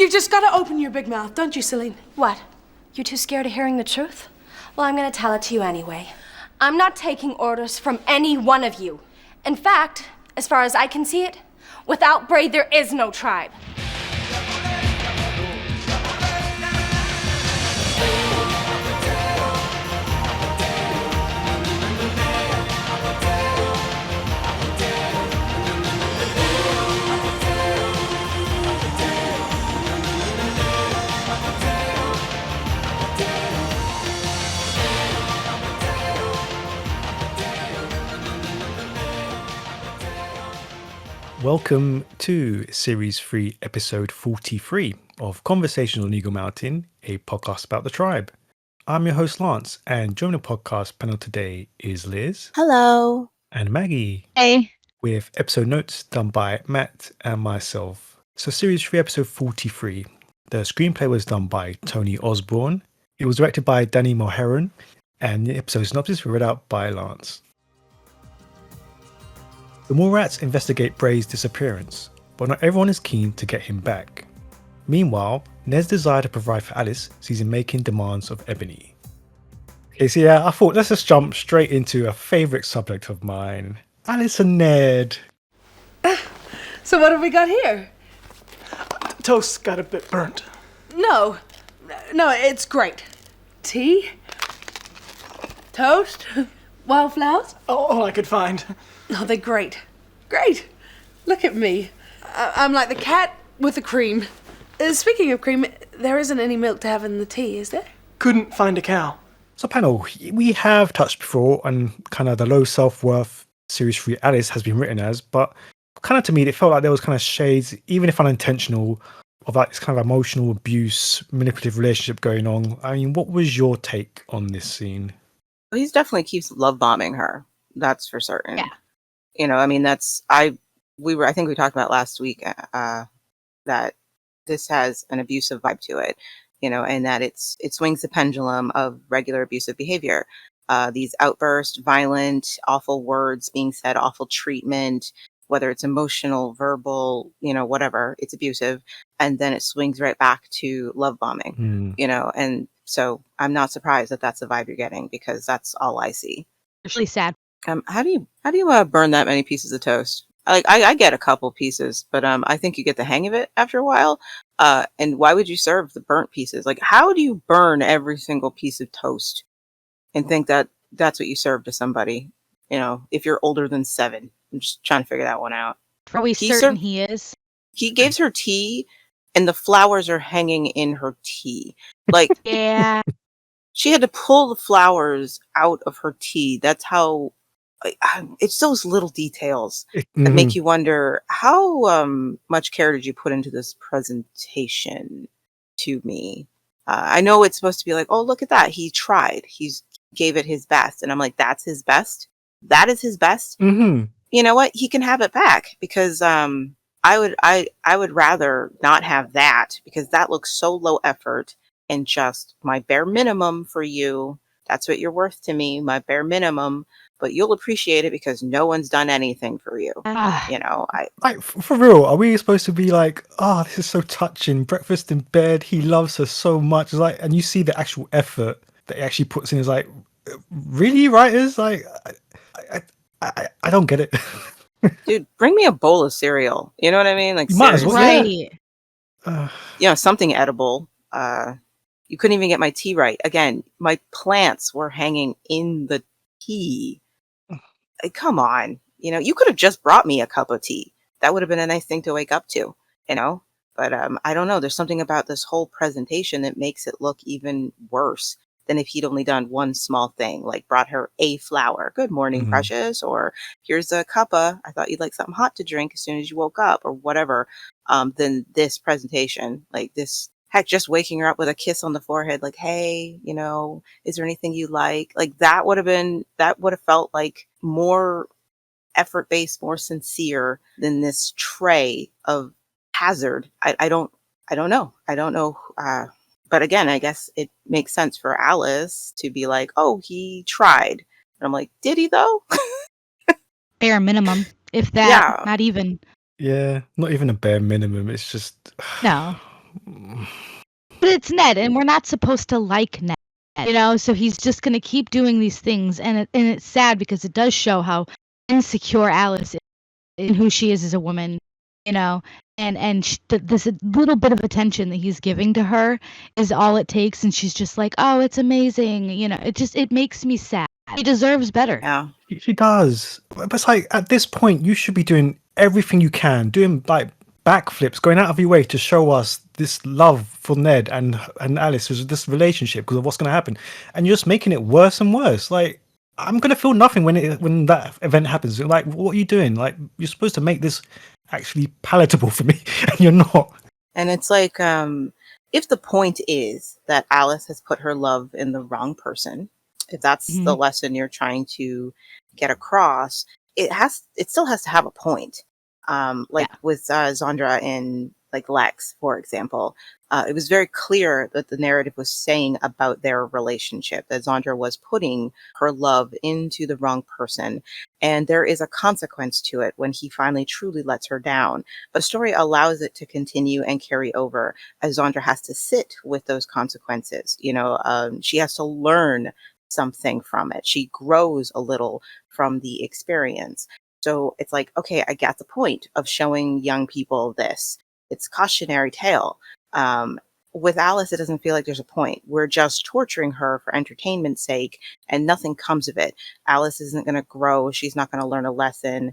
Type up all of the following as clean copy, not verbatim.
You've just got to open your big mouth, don't you, Salene? What? You too scared of hearing the truth? Well, I'm gonna tell it to you anyway. I'm not taking orders from any one of you. In fact, as far as I can see it, without Bray, there is no tribe. Welcome to Series 3, Episode 43 of Conversations on Eagle Mountain, a podcast about the tribe. I'm your host, Lance, and joining the podcast panel today is Liz. Hello. And Maggie. Hey. With episode notes done by Matt and myself. So Series 3, Episode 43. The screenplay was done by Tony Osborne. It was directed by Danni Mulheron, and the episode synopsis was read out by Lance. The Mallrats investigate Bray's disappearance, but not everyone is keen to get him back. Meanwhile, Ned's desire to provide for Alice sees him making demands of Ebony. Okay, so yeah, I thought let's just jump straight into a favourite subject of mine. Alice and Ned. So what have we got here? Toast got a bit burnt. No, it's great. Tea? Toast? Wildflowers? All I could find. Oh, they're great. Great. Look at me. I'm like the cat with the cream. Speaking of cream, there isn't any milk to have in the tea, is there? Couldn't find a cow. So panel, we have touched before on kind of the low self-worth Series 3 Alice has been written as, but kind of to me it felt like there was kind of shades, even if unintentional, of like this kind of emotional abuse, manipulative relationship going on. I mean, what was your take on this scene? Well, he definitely keeps love bombing her. That's for certain. Yeah. You know, I mean, I think we talked about last week that this has an abusive vibe to it, you know, and that it swings the pendulum of regular abusive behavior. These outbursts, violent, awful words being said, awful treatment, whether it's emotional, verbal, you know, whatever, it's abusive. And then it swings right back to love bombing, you know, and so I'm not surprised that that's the vibe you're getting because that's all I see. It's really sad. How do you burn that many pieces of toast? I get a couple pieces, but I think you get the hang of it after a while. And why would you serve the burnt pieces? Like, how do you burn every single piece of toast and think that that's what you serve to somebody? You know, if you're older than 7, I'm just trying to figure that one out. Are we certain he is? He gives her tea, and the flowers are hanging in her tea. Like, Yeah. she had to pull the flowers out of her tea. That's how. It's those little details that make you wonder how much care did you put into this presentation to me. I know it's supposed to be like, oh, look at that. He tried. He gave it his best. And I'm like, that's his best? That is his best? Mm-hmm. You know what? He can have it back because I would rather not have that because that looks so low effort and just my bare minimum for you. That's what you're worth to me, my bare minimum. But you'll appreciate it because no one's done anything for you. You know, like for real, are we supposed to be like, oh, this is so touching, breakfast in bed, he loves her so much, it's like, and you see the actual effort that he actually puts in, is like, really, writers? Like, I don't get it. dude, bring me a bowl of cereal. You know what I mean? Like, you might as well, Right. yeah, something edible. You couldn't even get my tea right. Again, my plants were hanging in the tea. Like, come on, you know, you could have just brought me a cup of tea. That would have been a nice thing to wake up to, you know. But I don't know. There's something about this whole presentation that makes it look even worse than if he'd only done one small thing, like brought her a flower. Good morning, precious. Or here's a cuppa. I thought you'd like something hot to drink as soon as you woke up, or whatever. Than this presentation, like this. Heck, just waking her up with a kiss on the forehead, like, hey, you know, is there anything you like? Like, that would have felt like more effort-based, more sincere than this tray of hazard. I don't know. But again, I guess it makes sense for Alice to be like, oh, he tried. And I'm like, did he though? Bare minimum, if that, Yeah. not even. Yeah, not even a bare minimum. It's just No. But it's Ned, and we're not supposed to like Ned, so he's just going to keep doing these things. And it's sad because it does show how insecure Alice is in who she is as a woman, this little bit of attention that he's giving to her is all it takes. And she's just like, oh, it's amazing. It makes me sad. He deserves better. Yeah. She does. But it's like, at this point, you should be doing everything you can, doing like backflips, going out of your way to show us this love for Ned and Alice, this relationship, because of what's going to happen. And you're just making it worse and worse. Like, I'm going to feel nothing when that event happens. Like, what are you doing? Like, you're supposed to make this actually palatable for me, and you're not. And it's like, if the point is that Alice has put her love in the wrong person, if that's the lesson you're trying to get across, it still has to have a point. With Zandra and like Lex, for example, it was very clear that the narrative was saying about their relationship, that Zandra was putting her love into the wrong person. And there is a consequence to it when he finally truly lets her down. But the story allows it to continue and carry over as Zandra has to sit with those consequences. She has to learn something from it. She grows a little from the experience. So it's like, okay, I got the point of showing young people this. It's cautionary tale. With Alice, it doesn't feel like there's a point. We're just torturing her for entertainment's sake, and nothing comes of it. Alice isn't going to grow. She's not going to learn a lesson.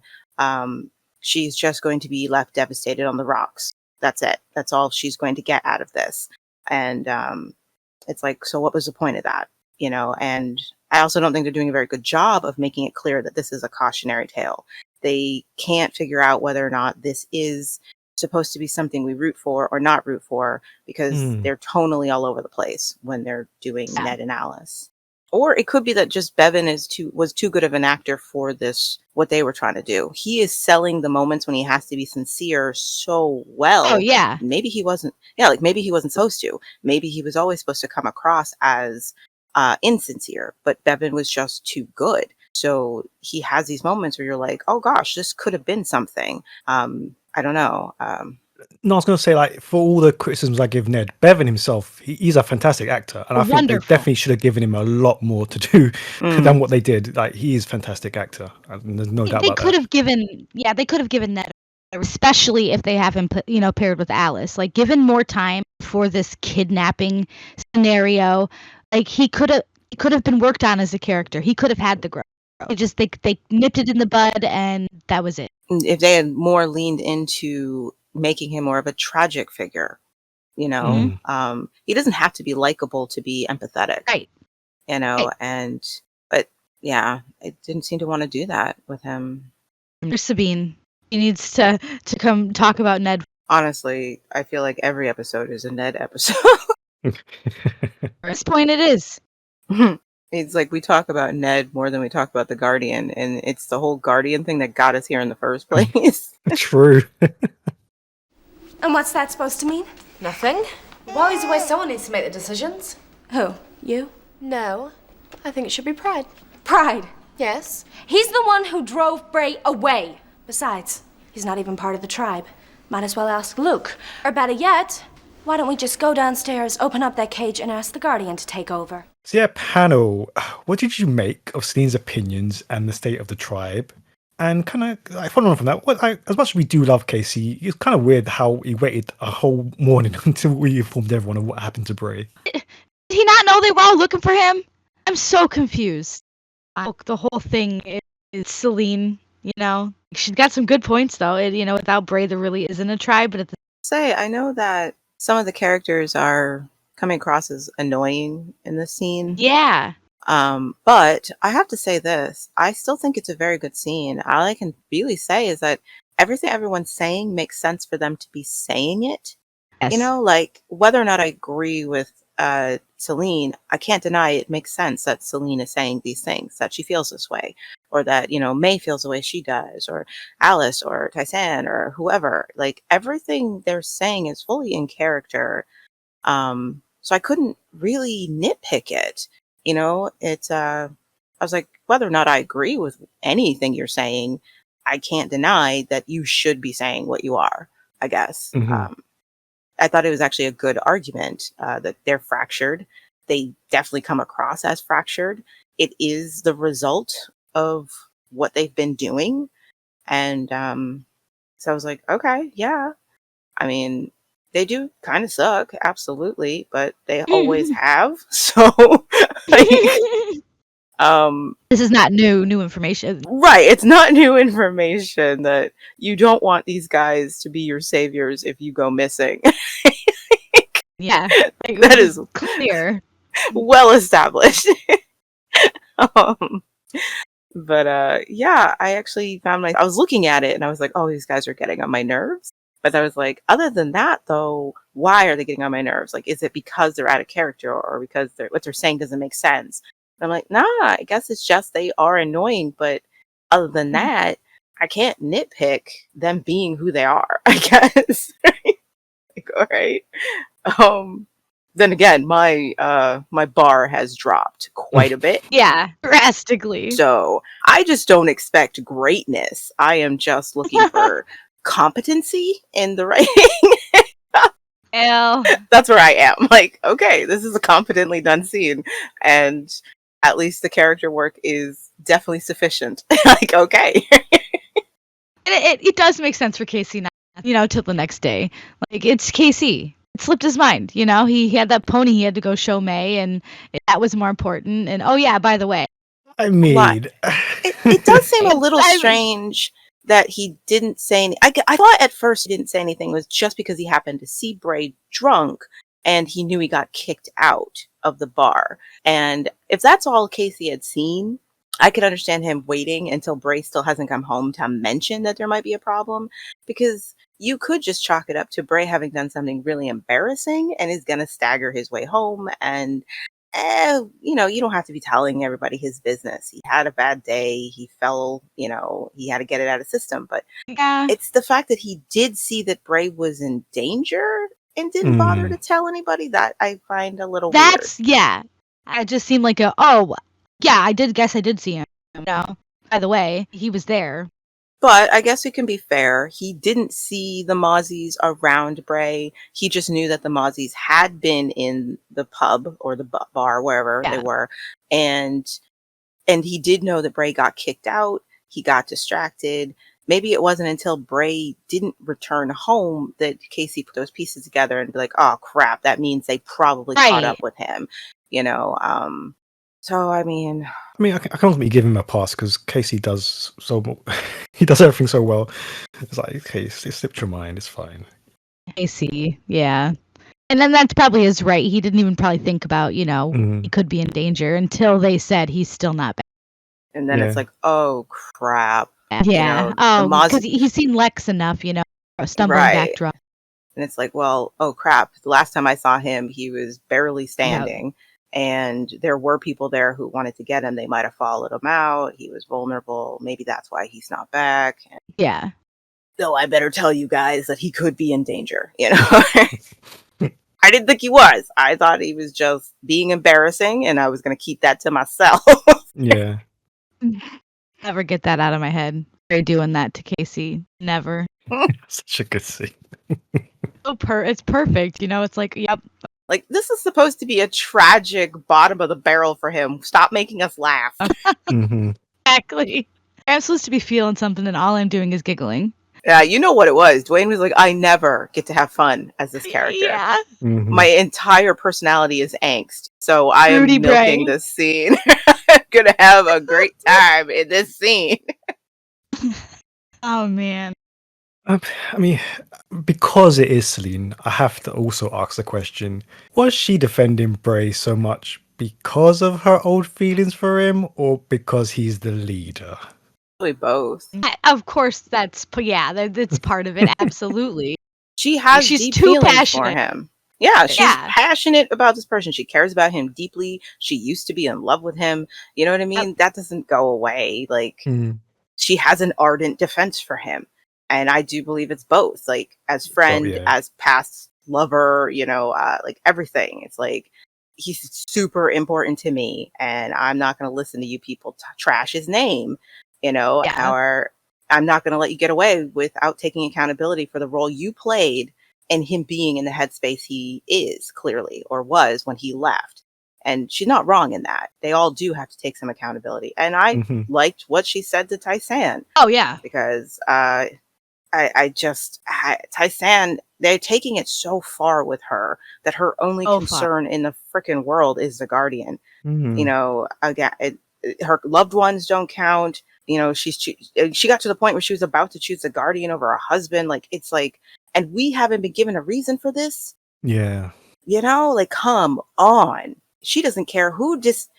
She's just going to be left devastated on the rocks. That's it. That's all she's going to get out of this. And it's like, so what was the point of that? And I also don't think they're doing a very good job of making it clear that this is a cautionary tale. They can't figure out whether or not this is supposed to be something we root for or not root for, because they're tonally all over the place when they're doing Ned and Alice. Or it could be that just Bevan was too good of an actor for this, what they were trying to do. He is selling the moments when he has to be sincere so well. Oh, yeah. Maybe he wasn't supposed to. Maybe he was always supposed to come across as insincere, but Bevan was just too good. So he has these moments where you're like, oh gosh, this could have been something. I don't know. No, I was going to say, like, for all the criticisms I give Ned, Bevan himself, he's a fantastic actor, and I think they definitely should have given him a lot more to do than what they did. Like, he is a fantastic actor, and there's no doubt about that. They could have given Ned, especially if they have him, paired with Alice. Like, given more time for this kidnapping scenario, like he could have been worked on as a character. He could have had the growth. They nipped it in the bud, and that was it. If they had more leaned into making him more of a tragic figure, he doesn't have to be likable to be empathetic, right? But yeah, I didn't seem to want to do that with him. Sabine, he needs to come talk about Ned. Honestly, I feel like every episode is a Ned episode. At this point, it is. It's like we talk about Ned more than we talk about the Guardian, and it's the whole Guardian thing that got us here in the first place. True. And what's that supposed to mean? Nothing. While he's away, someone needs to make the decisions. Who? You? No. I think it should be Pride. Pride? Yes. He's the one who drove Bray away. Besides, he's not even part of the tribe. Might as well ask Luke. Or better yet, why don't we just go downstairs, open up that cage, and ask the Guardian to take over? So yeah, panel, what did you make of Selene's opinions and the state of the tribe? And kind of, following on from that, as much as we do love Casey, it's kind of weird how he waited a whole morning until we informed everyone of what happened to Bray. Did he not know they were all looking for him? I'm so confused. The whole thing is Selene, She's got some good points, though. Without Bray, there really isn't a tribe. But I know that some of the characters are coming across as annoying in this scene. Yeah. But I have to say this. I still think it's a very good scene. All I can really say is that everything everyone's saying makes sense for them to be saying it. Yes. Like whether or not I agree with Selene, I can't deny it makes sense that Selene is saying these things, that she feels this way, or that, May feels the way she does, or Alice, or Tyson, or whoever. Like everything they're saying is fully in character. So I couldn't really nitpick it. I was like, whether or not I agree with anything you're saying, I can't deny that you should be saying what you are, I guess. Mm-hmm. I thought it was actually a good argument that they're fractured. They definitely come across as fractured. It is the result of what they've been doing. And so I was like, okay, yeah. I mean, they do kind of suck, absolutely, but they always have. So, like, This is not new information. right, it's not new information that you don't want these guys to be your saviors if you go missing. Yeah, That is clear. well established. um, but yeah, I actually found I was looking at it and I was like, oh, these guys are getting on my nerves. But I was like, other than that, though, why are they getting on my nerves? Like, is it because they're out of character or because what they're saying doesn't make sense? And I'm like, nah, I guess it's just they are annoying. But other than that, I can't nitpick them being who they are, I guess. Like, all right. Then again, my bar has dropped quite a bit. Yeah, drastically. So I just don't expect greatness. I am just looking for competency in the writing. That's where I am. Like, okay, this is a competently done scene, and at least the character work is definitely sufficient. Like, okay. It does make sense for Casey now, till the next day. Like, it's Casey. It slipped his mind, he had that pony he had to go show May, and that was more important. And oh yeah, by the way, I mean, it does seem a little strange that he didn't say I thought at first he didn't say anything was just because he happened to see Bray drunk and he knew he got kicked out of the bar. And if that's all Casey had seen, I could understand him waiting until Bray still hasn't come home to mention that there might be a problem, because you could just chalk it up to Bray having done something really embarrassing and is going to stagger his way home. And, you don't have to be telling everybody his business. He had a bad day. He fell, he had to get it out of system. But it's the fact that he did see that Bray was in danger and didn't bother to tell anybody that I find a little weird. Yeah. It just seemed like I did see him. By the way, he was there. But I guess we can be fair. He didn't see the Mozzies around Bray. He just knew that the Mozzies had been in the pub or the bar, wherever they were. And he did know that Bray got kicked out. He got distracted. Maybe it wasn't until Bray didn't return home that Casey put those pieces together and be like, oh, crap, that means they probably caught up with him. So, I can ultimately give him a pass because Casey does he does everything so well. It's like, okay, it slipped your mind, it's fine. Casey, yeah. And then that's probably his right. He didn't even probably think about, he could be in danger until they said he's still not back. And then it's like, oh, crap. Yeah. Because he's seen Lex enough, stumbling back drunk. And it's like, well, oh, crap. The last time I saw him, he was barely standing. Yep. And there were people there who wanted to get him. They might have followed him out. He was vulnerable. Maybe that's why he's not back. Yeah. So I better tell you guys that he could be in danger, I didn't think he was. I thought he was just being embarrassing, and I was going to keep that to myself. Yeah. Never get that out of my head. They're doing that to Casey. Never. Such a good scene. It's perfect. It's like, yep. Like, this is supposed to be a tragic bottom of the barrel for him. Stop making us laugh. Exactly. I'm supposed to be feeling something, and all I'm doing is giggling. Yeah, you know what it was. Dwayne was like, I never get to have fun as this character. Yeah. My entire personality is angst. So I am milking this scene. I'm going to have a great time in this scene. Oh, man. Because it is Salene, I have to also ask the question, was she defending Bray so much because of her old feelings for him or because he's the leader? Probably both. Of course, that's part of it, absolutely. She's too passionate for him. Yeah, she's passionate about this person. She cares about him deeply. She used to be in love with him. You know what I mean? That doesn't go away. Like, she has an ardent defense for him. And I do believe it's both, like, as friend, as past lover, like everything. It's like, he's super important to me, and I'm not going to listen to you people trash his name, or I'm not going to let you get away without taking accountability for the role you played and him being in the headspace he is clearly or was when he left. And she's not wrong in that. They all do have to take some accountability. And I liked what she said to Tysan. Oh yeah, Because Tysan, they're taking it so far with her that her only concern in the frickin' world is the Guardian. You know, again, her loved ones don't count. You know, she got to the point where she was about to choose the Guardian over her husband. Like, it's like, and we haven't been given a reason for this. Yeah. You know, like, come on. She doesn't care who disappears,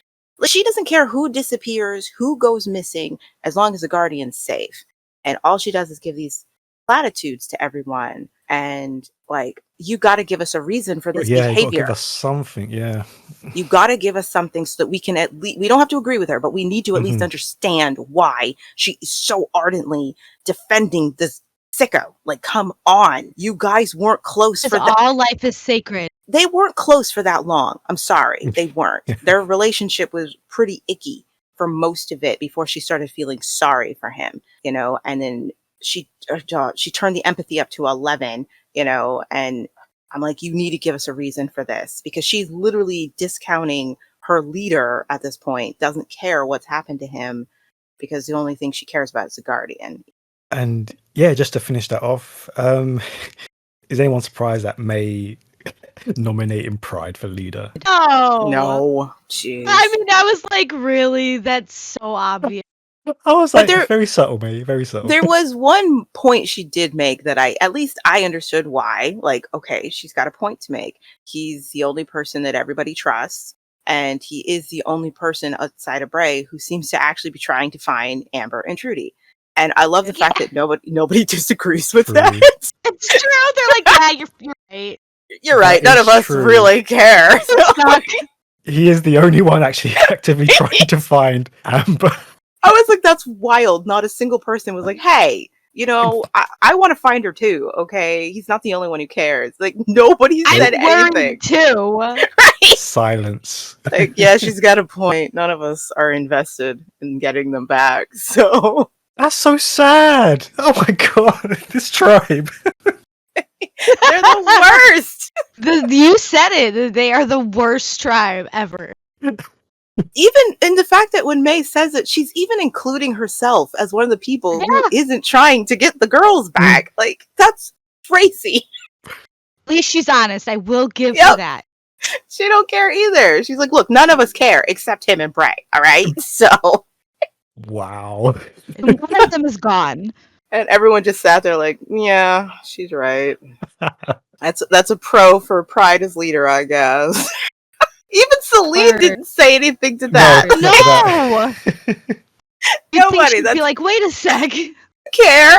who goes missing, as long as the Guardian's safe. And all she does is give these platitudes to everyone. And like, you got to give us a reason for this behavior. You got to give us something. Yeah. You got to give us something so that we can at least, we don't have to agree with her, but we need to at least understand why she is so ardently defending this sicko. Like, come on. You guys weren't close for that. All life is sacred. They weren't close for that long. I'm sorry. They weren't. Their relationship was pretty icky for most of it before she started feeling sorry for him, you know, and then she turned the empathy up to 11, you know, and I'm like, you need to give us a reason for this, because she's literally discounting her leader at this point, doesn't care what's happened to him, because the only thing she cares about is the Guardian. And yeah, just to finish that off, is anyone surprised that May nominating Pride for leader? No. Jeez. I mean, I was like, really? That's so obvious. I was like, very subtle, May, very subtle. There was one point she did make that at least I understood why. Like, okay, she's got a point to make. He's the only person that everybody trusts, and he is the only person outside of Bray who seems to actually be trying to find Amber and Trudy. And I love the fact that nobody disagrees with that. It's true. They're like, yeah, you're right. You're right. None of us really care. He is the only one actually actively trying to find Amber. I was like, that's wild. Not a single person was like, hey, you know, I want to find her too. Okay. He's not the only one who cares. Like, nobody said anything. Too. Right? Silence. Like, yeah, she's got a point. None of us are invested in getting them back. So that's so sad. Oh my god, this tribe. They're the worst. You said it. They are the worst tribe ever. Even in the fact that when May says it, she's even including herself as one of the people who isn't trying to get the girls back. Like, that's crazy. At least she's honest. I will give her that. She don't care either. She's like, look, none of us care except him and Bray. All right. So. Wow. One of them is gone. And everyone just sat there like, yeah, she's right. That's a pro for Pride as leader, I guess. Even Salene didn't say anything to that. No! Nobody. That'd be like, wait a sec. Care?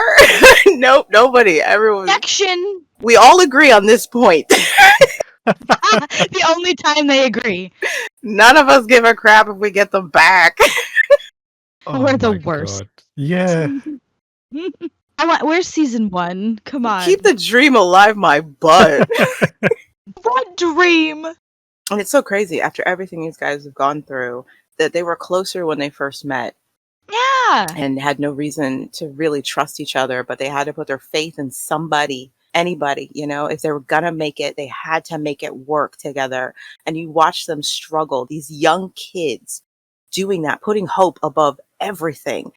Nope, nobody. Everyone. Action. We all agree on this point. The only time they agree. None of us give a crap if we get them back. We're the worst. God. Yeah. Where's season 1? Come on. Keep the dream alive, my butt. What dream? And it's so crazy after everything these guys have gone through that they were closer when they first met. Yeah. And had no reason to really trust each other, but they had to put their faith in somebody, anybody, you know, if they were gonna make it, they had to make it work together. And you watch them struggle, these young kids doing that, putting hope above everything.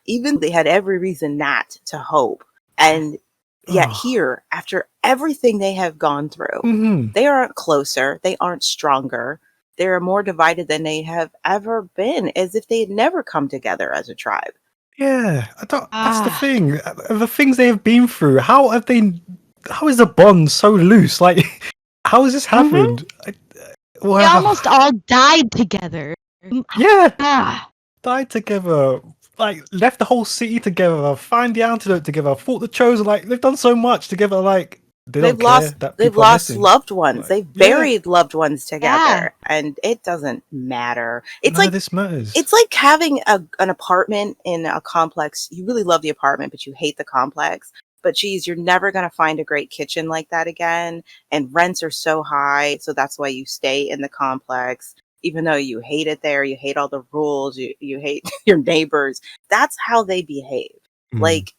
Even they had every reason not to hope. And yet here, after everything they have gone through, they aren't closer, they aren't stronger. They're more divided than they have ever been, as if they had never come together as a tribe. Yeah, that's the thing. The things they have been through, how is the bond so loose? Like, how has this happened? They almost all died together. Yeah. Died together. Like, left the whole city together, find the antidote together, fought the chosen. Like, they've done so much together. Like, they've lost loved ones. Like, they've buried loved ones together, and it doesn't matter. It's None like of this matters. It's like having an apartment in a complex. You really love the apartment, but you hate the complex. But geez, you're never gonna find a great kitchen like that again. And rents are so high, so that's why you stay in the complex. Even though you hate it there, you hate all the rules, you hate your neighbors. That's how they behave. Like,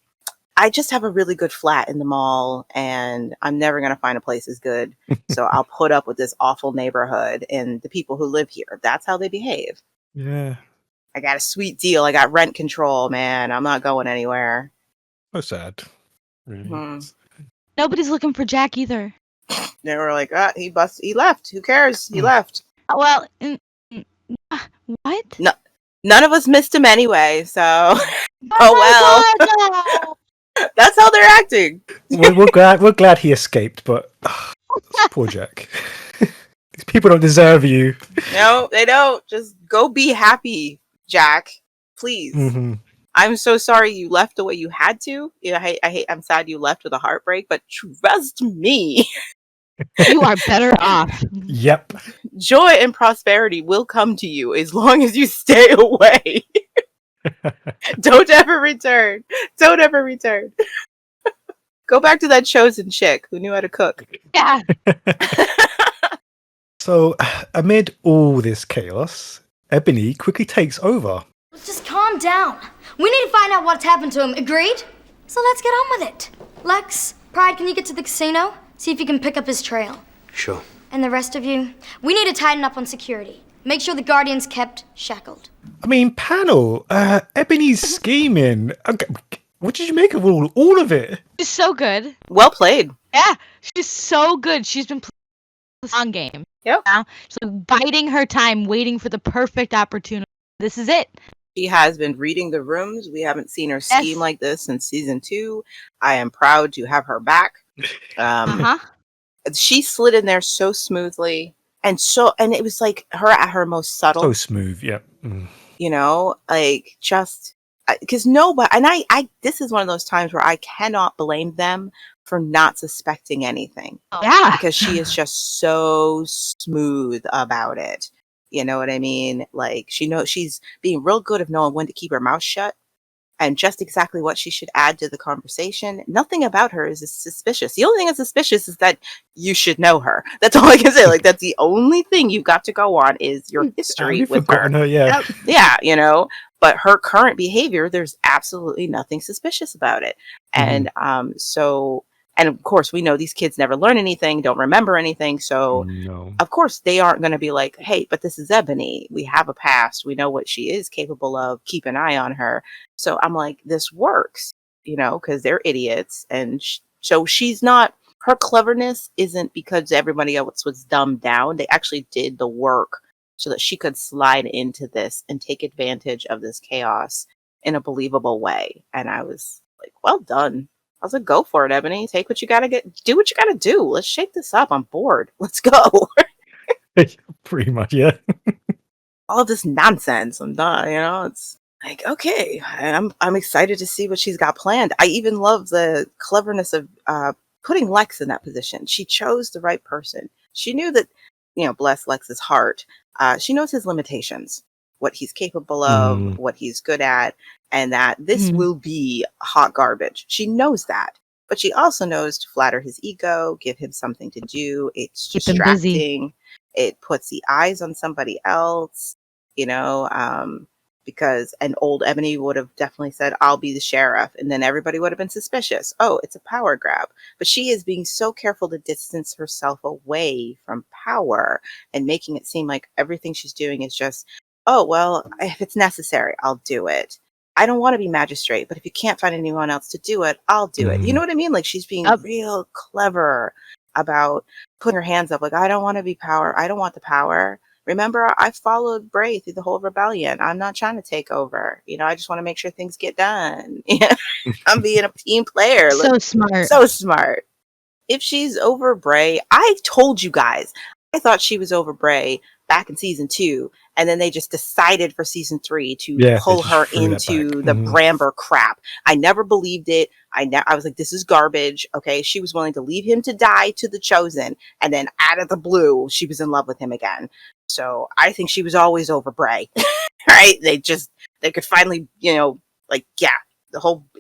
I just have a really good flat in the mall, and I'm never going to find a place as good. So I'll put up with this awful neighborhood and the people who live here. That's how they behave. Yeah. I got a sweet deal. I got rent control, man. I'm not going anywhere. So sad. Really. Mhm. Nobody's looking for Jack either. They were like, he left. Who cares? He left. Well, what? No, none of us missed him anyway, so Oh well. that's how they're acting. We're glad he escaped, but poor Jack. These people don't deserve you. No, they don't. Just go be happy, Jack. Please. Mm-hmm. I'm so sorry you left the way you had to. Yeah, I'm sad you left with a heartbreak, but trust me. You are better off. Yep. Joy and prosperity will come to you as long as you stay away. Don't ever return. Don't ever return. Go back to that chosen chick who knew how to cook. Yeah. So, amid all this chaos, Ebony quickly takes over. Let's just calm down. We need to find out what's happened to him. Agreed? So let's get on with it. Lex, Pride, can you get to the casino? See if you can pick up his trail. Sure. And the rest of you, we need to tighten up on security. Make sure the Guardian's kept shackled. I mean, panel, Ebony's scheming. Okay, what did you make of all of it? She's so good. Well played. Yeah, she's so good. She's been playing the long game. Yep. Now she's like biding her time, waiting for the perfect opportunity. This is it. She has been reading the rooms. We haven't seen her scheme like this since season 2. I am proud to have her back. She slid in there so smoothly, and it was like her at her most subtle. So smooth, yeah. You know, like just because nobody, and I this is one of those times where I cannot blame them for not suspecting anything. Yeah, because she is just so smooth about it. You know what I mean? Like she knows she's being real good of knowing when to keep her mouth shut and just exactly what she should add to the conversation. Nothing about her is suspicious. The only thing that's suspicious is that you should know her. That's all I can say. Like that's the only thing you've got to go on is your history with her. Yeah. Yeah, you know. But her current behavior, there's absolutely nothing suspicious about it. And and of course, we know these kids never learn anything, don't remember anything. So, of course, they aren't going to be like, hey, but this is Ebony. We have a past. We know what she is capable of. Keep an eye on her. So I'm like, this works, you know, because they're idiots. And so she's not, her cleverness isn't because everybody else was dumbed down. They actually did the work so that she could slide into this and take advantage of this chaos in a believable way. And I was like, well done. I was like, go for it, Ebony. Take what you gotta do what you gotta do. Let's shake this up. I'm bored. Let's go. Pretty much, yeah. All of this nonsense. I'm done, you know, it's like, okay. I'm excited to see what she's got planned. I even love the cleverness of putting Lex in that position. She chose the right person. She knew that, you know, bless Lex's heart. She knows his limitations, what he's capable of, what he's good at, and that this will be hot garbage. She knows that. But she also knows to flatter his ego, give him something to do. It's distracting. It puts the eyes on somebody else, you know, because an old Ebony would have definitely said, I'll be the sheriff. And then everybody would have been suspicious. Oh, it's a power grab. But she is being so careful to distance herself away from power and making it seem like everything she's doing is just, oh, well, if it's necessary, I'll do it. I don't want to be magistrate, but if you can't find anyone else to do it, I'll do it. You know what I mean? Like she's being real clever about putting her hands up. Like, I don't want to be power. I don't want the power. Remember, I followed Bray through the whole rebellion. I'm not trying to take over. You know, I just want to make sure things get done. I'm being a team player. So smart. So smart. If she's over Bray, I told you guys, I thought she was over Bray back in season 2. And then they just decided for season 3 to pull her into the Bramber crap. I never believed it. I was like, this is garbage. Okay. She was willing to leave him to die to the Chosen. And then out of the blue, she was in love with him again. So I think she was always over Bray. Right? They could finally, you know, like,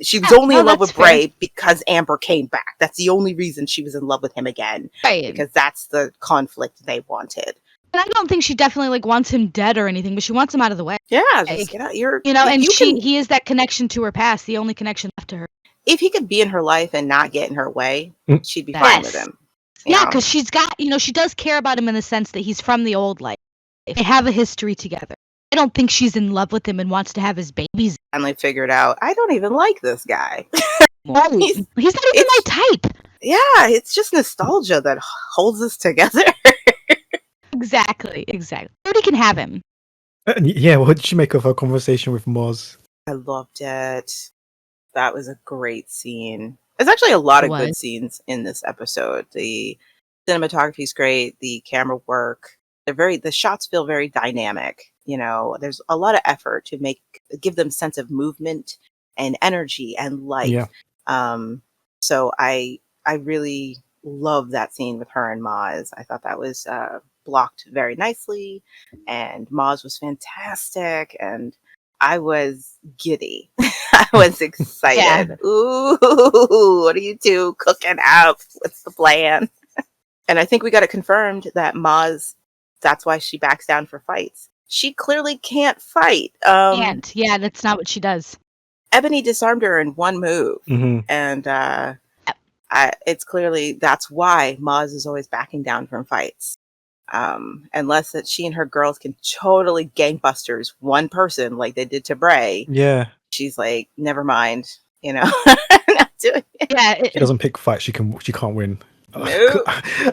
she was only in love with Bray because Amber came back. That's the only reason she was in love with him again. Right. Because that's the conflict they wanted. And I don't think she definitely like wants him dead or anything, but she wants him out of the way. Yeah, just get out. He is that connection to her past, the only connection left to her. if he could be in her life and not get in her way, she'd be fine with Yes. him. Yeah, because she's got, she does care about him in the sense that he's from the old life. They have a history together. I don't think she's in love with him and wants to have his babies. Finally figured out, I don't even like this guy. He's not even my type. Yeah, it's just nostalgia that holds us together. Exactly. Nobody can have him. Yeah, what did you make of her conversation with Moz? I loved it. That was a great scene. There's actually a lot of good scenes in this episode. The cinematography is great. The camera work, the shots feel very dynamic. There's a lot of effort to give them sense of movement and energy and life. Yeah. So I really love that scene with her and Maz. I thought that was blocked very nicely, and Maz was fantastic, and I was giddy. I was excited. Yeah. Ooh, what are you two cooking up? What's the plan? And I think we got it confirmed that Maz, that's why she backs down for fights. She clearly can't fight. Can't. Yeah, that's not what she does. Ebony disarmed her in one move. Mm-hmm. And it's clearly that's why Maz is always backing down from fights. Unless that she and her girls can totally gangbusters one person like they did to Bray. Yeah. She's like, never mind, not doing it. Yeah. She doesn't pick fights. She can't win. No.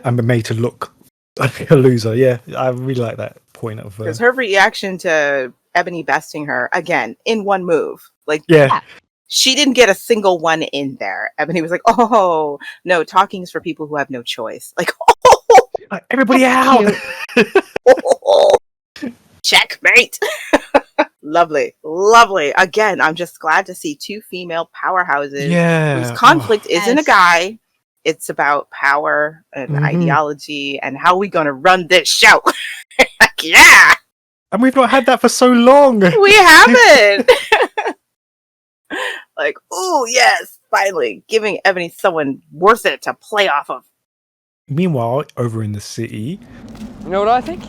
I'm made to look like a loser. Yeah, I really like that point of because her reaction to Ebony besting her again in one move. Like, yeah. She didn't get a single one in there. Ebony was like, oh, no, talking is for people who have no choice. Like, everybody out. Checkmate. Lovely. Again, I'm just glad to see two female powerhouses whose conflict isn't a guy. It's about power and ideology and how we going to run this show. Like, yeah. And we've not had that for so long. We haven't. Like, oh, yes, finally giving Ebony someone worth it to play off of. Meanwhile, over in the city... You know what I think?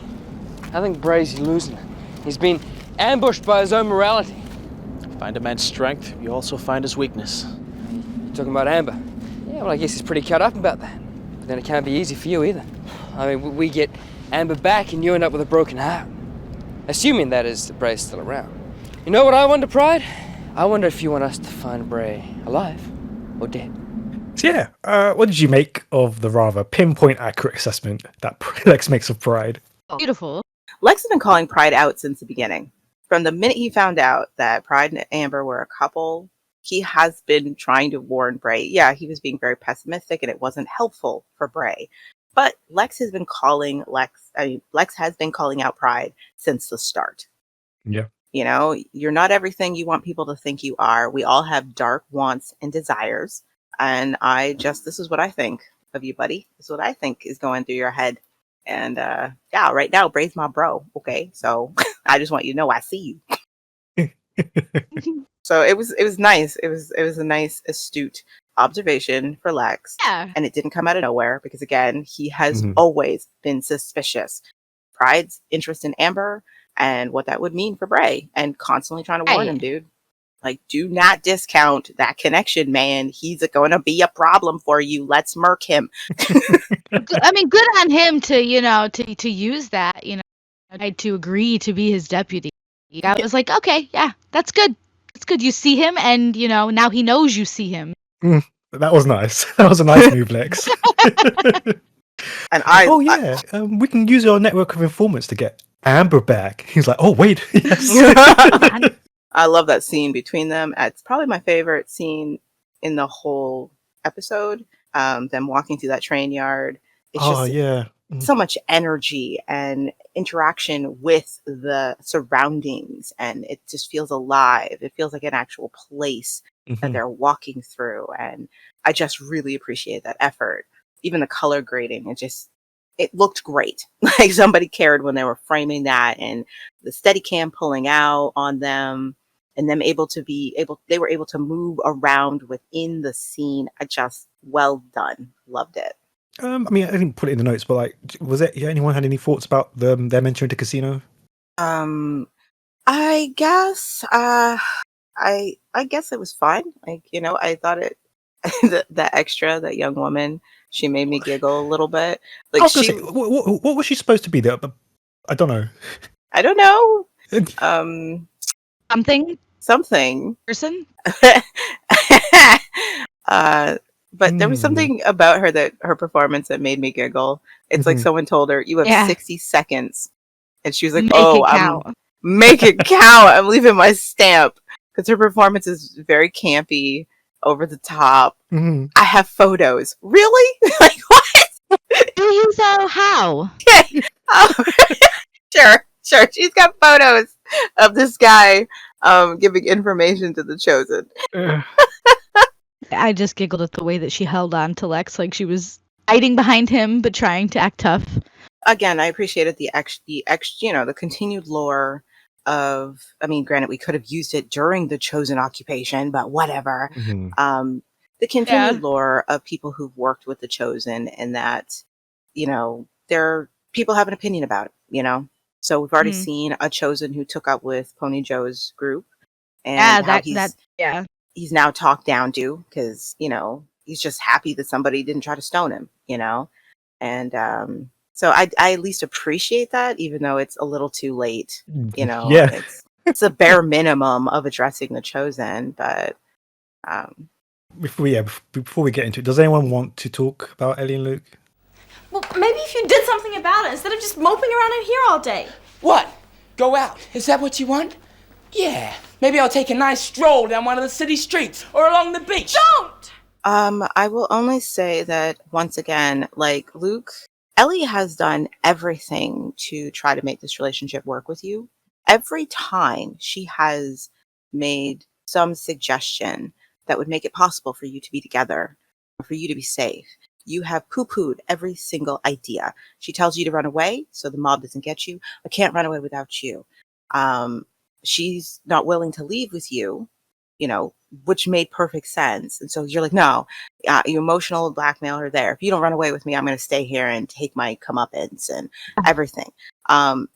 I think Bray's losing it. He's been ambushed by his own morality. Find a man's strength, you also find his weakness. You're talking about Amber? Yeah, well, I guess he's pretty cut up about that. But then it can't be easy for you either. I mean, we get Amber back and you end up with a broken heart. Assuming, that is, that Bray's still around. You know what I wonder, Pride? I wonder if you want us to find Bray alive or dead. So yeah, what did you make of the rather pinpoint accurate assessment that Lex makes of Pride? Beautiful. Lex has been calling Pride out since the beginning. From the minute he found out that Pride and Amber were a couple, he has been trying to warn Bray. Yeah, he was being very pessimistic and it wasn't helpful for Bray. But Lex has been calling out Pride since the start. Yeah. You're not everything you want people to think you are. We all have dark wants and desires. And this is what I think of you, buddy. This is what I think is going through your head. And right now, Bray's my bro. Okay. So I just want you to know I see you. So it was nice. It was a nice, astute observation for Lex. Yeah. And it didn't come out of nowhere because, again, he has always been suspicious. Pride's interest in Amber and what that would mean for Bray, and constantly trying to warn him, dude. Like, do not discount that connection, man. He's going to be a problem for you. Let's murk him. I mean, good on him to use that, to agree to be his deputy. I was like, okay, yeah, that's good. That's good. You see him, and now he knows you see him. That was nice. That was a nice move, Lex. And we can use our network of informants to get Amber back. He's like, oh wait, yes. I love that scene between them. It's probably my favorite scene in the whole episode. Them walking through that train yard. It's so much energy and interaction with the surroundings, and it just feels alive. It feels like an actual place that they're walking through, and I just really appreciate that effort. Even the color grading, it looked great. Like somebody cared when they were framing that, and the Steadicam pulling out on them, and them they were able to move around within the scene. Well done. Loved it. I mean, I didn't put it in the notes, but like, anyone had any thoughts about them entering the casino? I guess I I guess it was fun. Like, I thought it, that young woman, she made me giggle a little bit. I Like, was gonna say, what was she supposed to be there? But I don't know. I don't know. Something Something. person. But there was something about her performance that made me giggle. It's like someone told her, "You have 60 seconds," and she was like, make it count. I'm leaving my stamp," because her performance is very campy, over the top. I have photos. Really? Like, what? Do you though? How? Oh, sure. She's got photos of this guy giving information to the Chosen. I just giggled at the way that she held on to Lex, like she was hiding behind him but trying to act tough. Again, I appreciated the continued lore of. I mean, granted, we could have used it during the Chosen occupation, but whatever. The continued lore of people who've worked with the Chosen, and that, people have an opinion about it. So we've already seen a Chosen who took up with Pony Joe's group, and he's now talked down to because he's just happy that somebody didn't try to stone him. And so I at least appreciate that, even though it's a little too late. It's a bare minimum of addressing the Chosen, but. Before we get into it, does anyone want to talk about Ellie and Luke? Well, maybe if you did something about it instead of just moping around in here all day. What? Go out? Is that what you want? Yeah. Maybe I'll take a nice stroll down one of the city streets or along the beach. Don't! I will only say that once again, like Luke, Ellie has done everything to try to make this relationship work with you. Every time she has made some suggestion that would make it possible for you to be together, or for you to be safe, you have poo-pooed every single idea. She tells you to run away so the mob doesn't get you. I can't run away without you. She's not willing to leave with you, which made perfect sense. And so you're like, no, you emotional blackmail her there. If you don't run away with me, I'm going to stay here and take my comeuppance and everything. I'm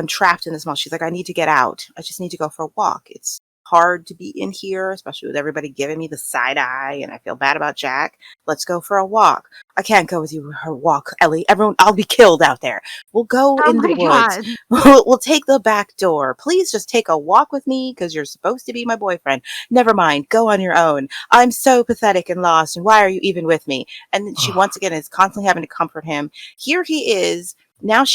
trapped in this mall. She's like, I need to get out. I just need to go for a walk. It's hard to be in here, especially with everybody giving me the side eye, and I feel bad about Jack. Let's go for a walk. I can't go with you for a walk, Ellie. Everyone, I'll be killed out there. We'll go in the woods. We'll take the back door. Please just take a walk with me because you're supposed to be my boyfriend. Never mind. Go on your own. I'm so pathetic and lost, and why are you even with me? And then she once again is constantly having to comfort him. Here he is. Now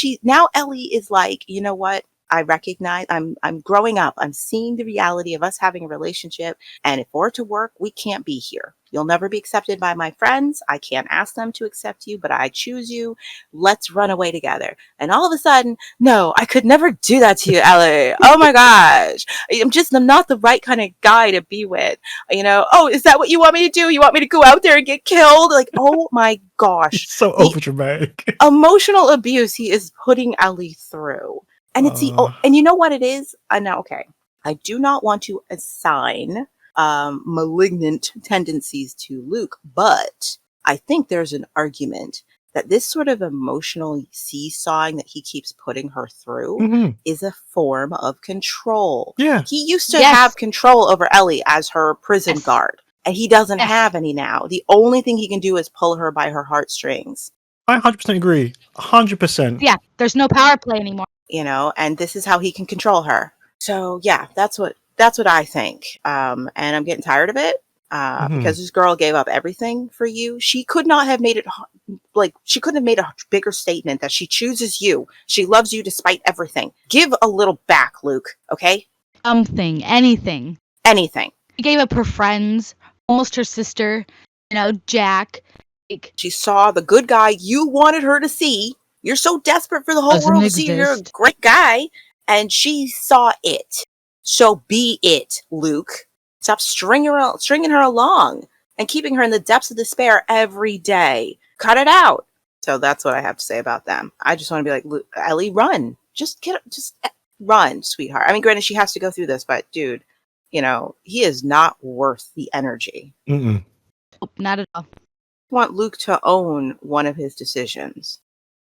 Ellie is like, you know what? I recognize I'm growing up. I'm seeing the reality of us having a relationship. And for it to work, we can't be here. You'll never be accepted by my friends. I can't ask them to accept you, but I choose you. Let's run away together. And all of a sudden, no, I could never do that to you, Ellie. Oh my gosh. I'm not the right kind of guy to be with. Oh, is that what you want me to do? You want me to go out there and get killed? Like, oh my gosh. It's so overdramatic. Emotional abuse he is putting Ellie through. And it's and you know what it is? I know. Okay, I do not want to assign malignant tendencies to Luke, but I think there's an argument that this sort of emotional seesawing that he keeps putting her through is a form of control. Yeah, he used to have control over Ellie as her prison guard, and he doesn't have any now. The only thing he can do is pull her by her heartstrings. I 100% agree. 100%. Yeah, there's no power play anymore. And this is how he can control her. So yeah, that's what I think. And I'm getting tired of it because this girl gave up everything for you. She could not have made it she couldn't have made a bigger statement that she chooses you. She loves you despite everything. Give a little back, Luke. Okay? Something, anything. She gave up her friends, almost her sister, Jack. She saw the good guy you wanted her to see. You're so desperate for the whole world to see you're a great guy. And she saw it. So be it, Luke. Stop stringing her along and keeping her in the depths of despair every day. Cut it out. So that's what I have to say about them. I just want to be like, Luke, Ellie, run. Just run, sweetheart. I mean, granted, she has to go through this, but dude, he is not worth the energy. Nope, not at all. I want Luke to own one of his decisions.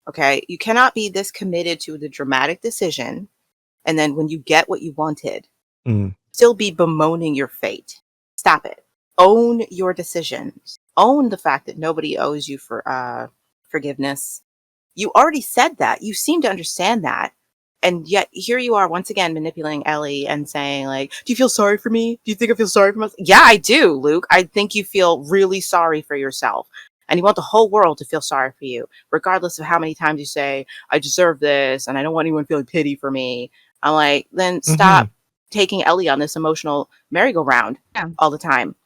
Okay, you cannot be this committed to the dramatic decision, and then when you get what you wanted, still be bemoaning your fate. Stop it. Own your decisions. Own the fact that nobody owes you for forgiveness. You already said that. You seem to understand that. And yet here you are once again manipulating Ellie and saying like, do you feel sorry for me? Do you think I feel sorry for myself? Yeah, I do, Luke. I think you feel really sorry for yourself. And you want the whole world to feel sorry for you, regardless of how many times you say, I deserve this and I don't want anyone feeling pity for me. I'm like, then stop taking Ellie on this emotional merry-go-round all the time.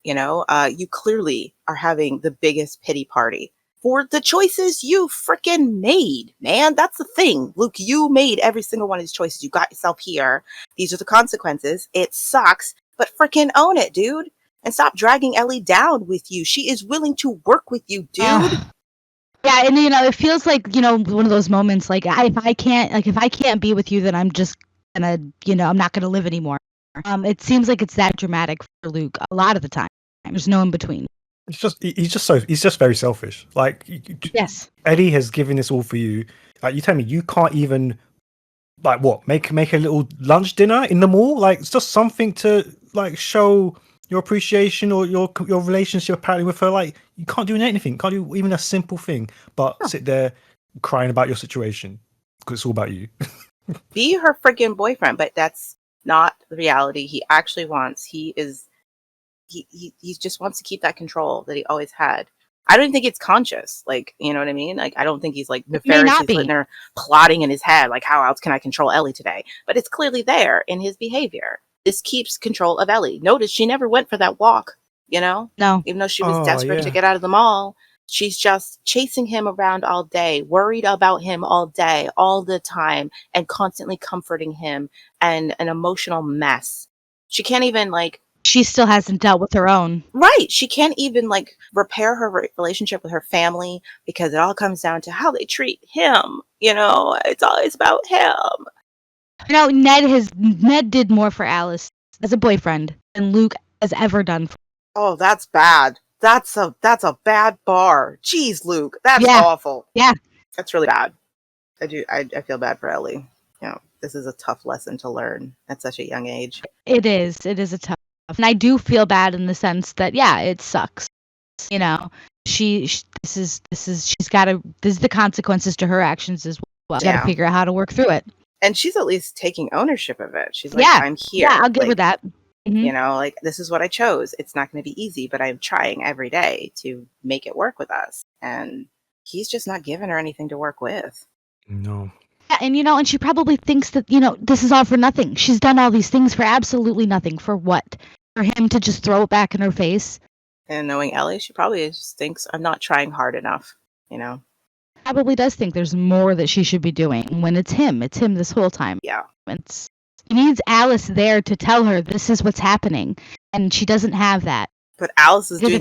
You know, you clearly are having the biggest pity party for the choices you freaking made, man. That's the thing. Luke, you made every single one of these choices. You got yourself here. These are the consequences. It sucks, but freaking own it, dude. And stop dragging Ellie down with you. She is willing to work with you, dude. Yeah, and you know, it feels like, you know, one of those moments like if I can't be with you, then I'm just gonna, you know, I'm not gonna live anymore. It seems like it's that dramatic for Luke a lot of the time. There's no in between. He's just very selfish. Like, yes, Eddie has given this all for you. You tell me you can't even like what make a little lunch dinner in the mall. Like, it's just something to like show your appreciation or your relationship apparently with her. Like, you can't do anything. Can't do even a simple thing. But sit there crying about your situation because it's all about you. Be her freaking boyfriend, but that's not the reality he actually wants. He just wants to keep that control that he always had. I don't think it's conscious. Like, you know what I mean? Like, I don't think he's like nefariously sitting there plotting in his head, like, how else can I control Ellie today? But it's clearly there in his behavior. This keeps control of Ellie. Notice she never went for that walk, you know? No. Even though she was desperate to get out of the mall, she's just chasing him around all day, worried about him all day, all the time, and constantly comforting him, and an emotional mess. She can't even like she still hasn't dealt with her own. Right. She can't even like repair her relationship with her family because it all comes down to how they treat him. You know, it's always about him. You know, Ned did more for Alice as a boyfriend than Luke has ever done. Oh, that's bad. That's a bad bar. Jeez, Luke, that's awful. Yeah, that's really bad. I feel bad for Ellie. You know, this is a tough lesson to learn at such a young age. It is a tough. And I do feel bad in the sense that, yeah, it sucks. You know, this is the consequences to her actions as well. Got to figure out how to work through it. And she's at least taking ownership of it. She's like, I'm here. Yeah, I'll give her that. Mm-hmm. You know, like, this is what I chose. It's not going to be easy, but I'm trying every day to make it work with us. And he's just not giving her anything to work with. No. Yeah, and you know, and she probably thinks that, you know, this is all for nothing. She's done all these things for absolutely nothing. For what? For him to just throw it back in her face? And knowing Ellie, she probably just thinks I'm not trying hard enough, you know? Probably does think there's more that she should be doing when it's him. It's him this whole time. Yeah. He needs Alice there to tell her this is what's happening. And she doesn't have that. But Alice is doing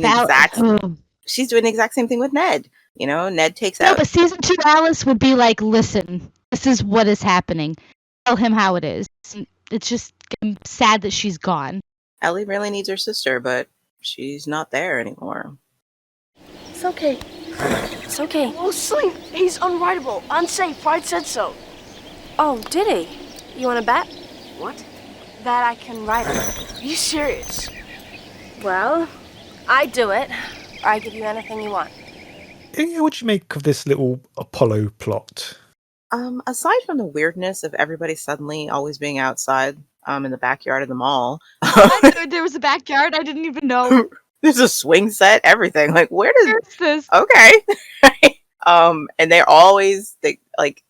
she's doing the exact same thing with Ned. You know, Ned takes out. No, but season 2 Alice would be like, listen, this is what is happening. Tell him how it is. It's just, I'm sad that she's gone. Ellie really needs her sister, but she's not there anymore. It's okay. It's okay. Well, Salene, he's unrideable, unsafe. Pride said so. Oh, did he? You want to bet? What? That I can ride him. Are you serious? Well, I do it, or I give you anything you want. Yeah, what do you make of this little Apollo plot? Aside from the weirdness of everybody suddenly always being outside in the backyard of the mall. I knew there was a backyard. I didn't even know. There's a swing set, everything. Like, where's this? Okay. And they're always,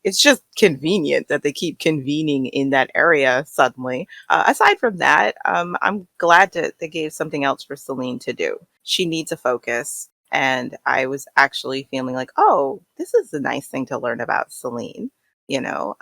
it's just convenient that they keep convening in that area suddenly. Aside from that, I'm glad that they gave something else for Salene to do. She needs a focus. And I was actually feeling like, oh, this is a nice thing to learn about Salene, you know,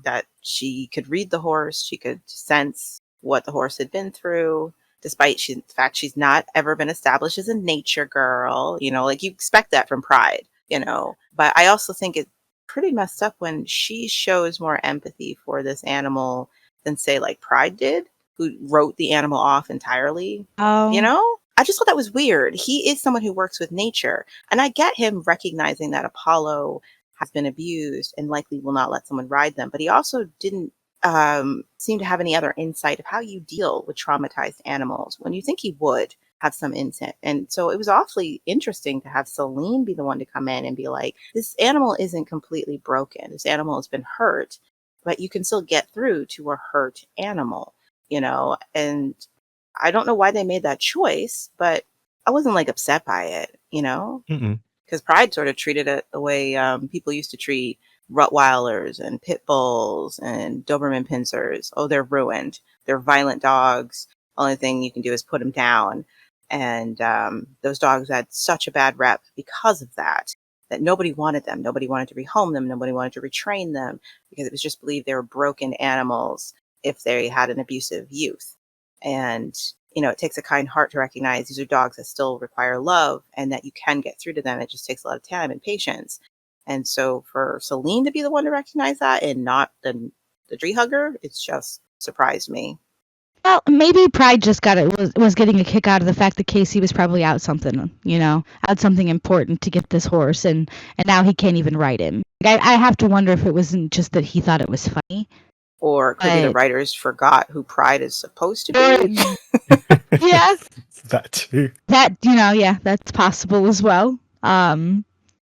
that she could read the horse. She could sense what the horse had been through, despite the fact she's not ever been established as a nature girl, you know, like you expect that from Pride, you know. But I also think it's pretty messed up when she shows more empathy for this animal than, say, like Pride did, who wrote the animal off entirely, you know? I just thought that was weird. He is someone who works with nature. And I get him recognizing that Apollo has been abused and likely will not let someone ride them. But he also didn't seem to have any other insight of how you deal with traumatized animals when you think he would have some insight. And so it was awfully interesting to have Salene be the one to come in and be like, this animal isn't completely broken. This animal has been hurt, but you can still get through to a hurt animal, you know? And I don't know why they made that choice, but I wasn't like upset by it, you know? Mm-mm. Because Pride sort of treated it the way people used to treat Rottweilers and pit bulls and Doberman Pinschers. Oh, they're ruined. They're violent dogs. Only thing you can do is put them down. And those dogs had such a bad rep because of that nobody wanted them. Nobody wanted to rehome them. Nobody wanted to retrain them because it was just believed they were broken animals if they had an abusive youth. And, you know, it takes a kind heart to recognize these are dogs that still require love and that you can get through to them. It just takes a lot of time and patience. And so for Salene to be the one to recognize that and not the tree hugger, it's just surprised me. Well, maybe Pride just was getting a kick out of the fact that Casey was probably out something, you know, out something important to get this horse, and now he can't even ride him. Like, I have to wonder if it wasn't just that he thought it was funny. Or it could be the writers forgot who Pride is supposed to be. Yeah. That too. That, you know, yeah, that's possible as well. And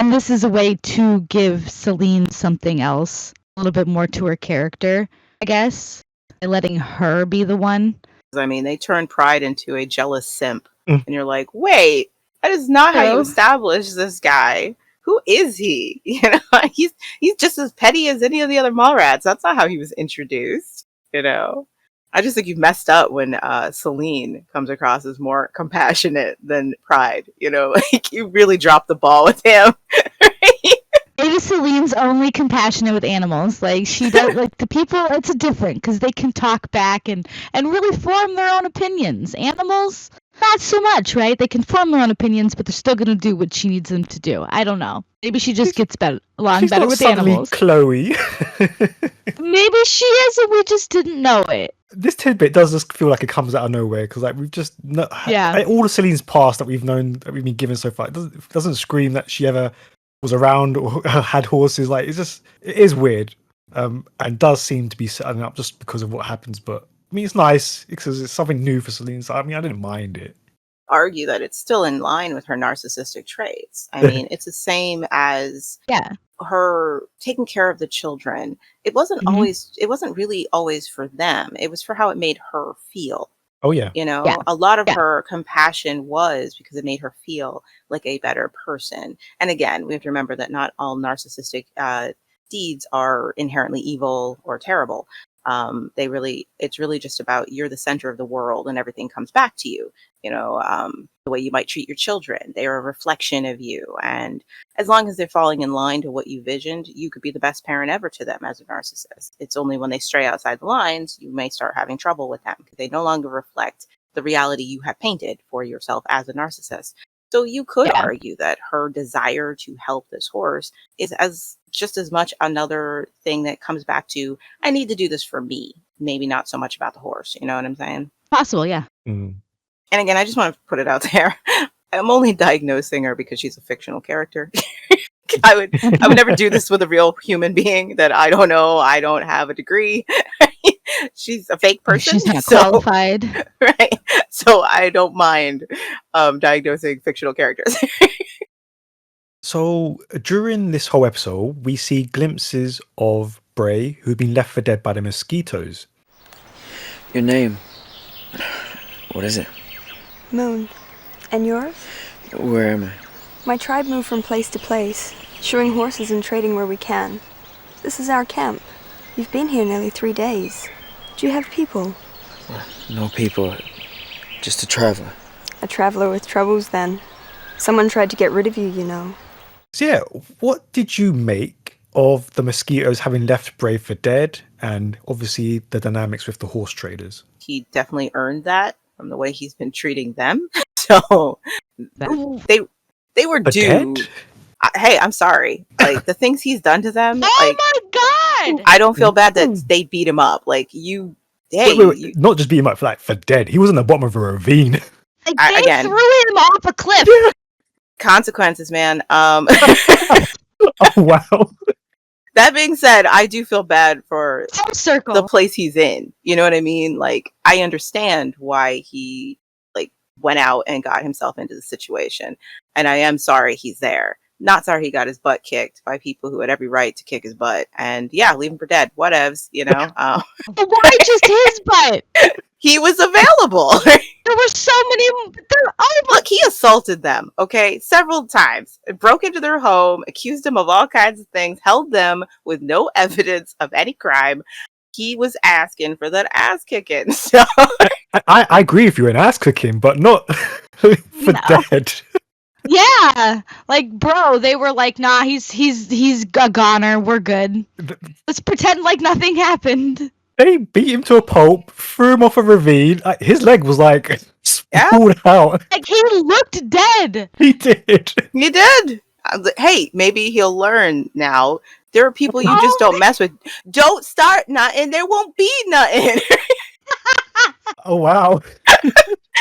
this is a way to give Salene something else, a little bit more to her character, I guess, by letting her be the one. I mean, they turned Pride into a jealous simp. And you're like, wait, that is not how you establish this guy. Who is he? You know, he's just as petty as any of the other Mallrats. That's not how he was introduced, you know. I just think you've messed up when Salene comes across as more compassionate than Pride. You know, like you really dropped the ball with him. Maybe Selene's only compassionate with animals. Like she does, like the people. It's different because they can talk back and really form their own opinions. Animals, not so much, right? They can form their own opinions, but they're still going to do what she needs them to do. I don't know. Maybe she just gets along better with animals. Chloe. Maybe she is, and we just didn't know it. This tidbit does just feel like it comes out of nowhere because, like, we've just all of Celine's past that we've known, that we've been given so far, it doesn't scream that she ever was around or had horses. Like, it is weird, and does seem to be setting up just because of what happens. But I mean, it's nice because it's something new for Salene. So I mean, I didn't mind it. Argue that it's still in line with her narcissistic traits. I mean, it's the same as her taking care of the children. It wasn't really always for them. It was for how it made her feel. Oh yeah. You know, a lot of her compassion was because it made her feel like a better person. And again, we have to remember that not all narcissistic deeds are inherently evil or terrible. It's really just about you're the center of the world and everything comes back to you. You know, the way you might treat your children, they are a reflection of you. And as long as they're falling in line to what you visioned, you could be the best parent ever to them as a narcissist. It's only when they stray outside the lines, you may start having trouble with them because they no longer reflect the reality you have painted for yourself as a narcissist. So you could argue that her desire to help this horse is just as much another thing that comes back to, I need to do this for me. Maybe not so much about the horse. You know what I'm saying? Possible, yeah. Mm. And again, I just want to put it out there. I'm only diagnosing her because she's a fictional character. I would never do this with a real human being that I don't know. I don't have a degree. She's a fake person. She's not qualified. Right. So I don't mind diagnosing fictional characters. So during this whole episode, we see glimpses of Bray, who'd been left for dead by the mosquitoes. Your name. What is it? Moon. And yours? Where am I? My tribe moved from place to place, shoeing horses and trading where we can. This is our camp. We've been here nearly 3 days. Do you have people? No people. Just a traveler. A traveler with troubles, then. Someone tried to get rid of you, you know. So yeah, what did you make of the mosquitoes having left Bray for dead, and obviously the dynamics with the horse traders? He definitely earned that from the way he's been treating them. So they were due. Hey, I'm sorry. Like the things he's done to them. Oh my god! I don't feel bad that they beat him up. Like you. Hey, wait, not just beat him up for dead. He was in the bottom of a ravine. Like they threw him off a cliff. Consequences, man. Oh wow. That being said, I do feel bad for Full circle. the place he's in. You know what I mean? Like, I understand why he like went out and got himself into the situation, and I am sorry he's there. Not sorry he got his butt kicked by people who had every right to kick his butt. And yeah, leave him for dead. Whatevs, you know. But why just his butt? He was available. There were so many. Look, he assaulted them, okay, several times. Broke into their home, accused them of all kinds of things, held them with no evidence of any crime. He was asking for that ass kicking. So I agree if you're an ass kicking, but not for dead. Yeah, like bro, they were like, nah, he's a goner. We're good. Let's pretend like nothing happened. They beat him to a pulp, threw him off a ravine. His leg was like pulled out. Like he looked dead. He did. He did. Hey, maybe he'll learn now. There are people you just don't mess with. Don't start nothing. There won't be nothing. Oh wow.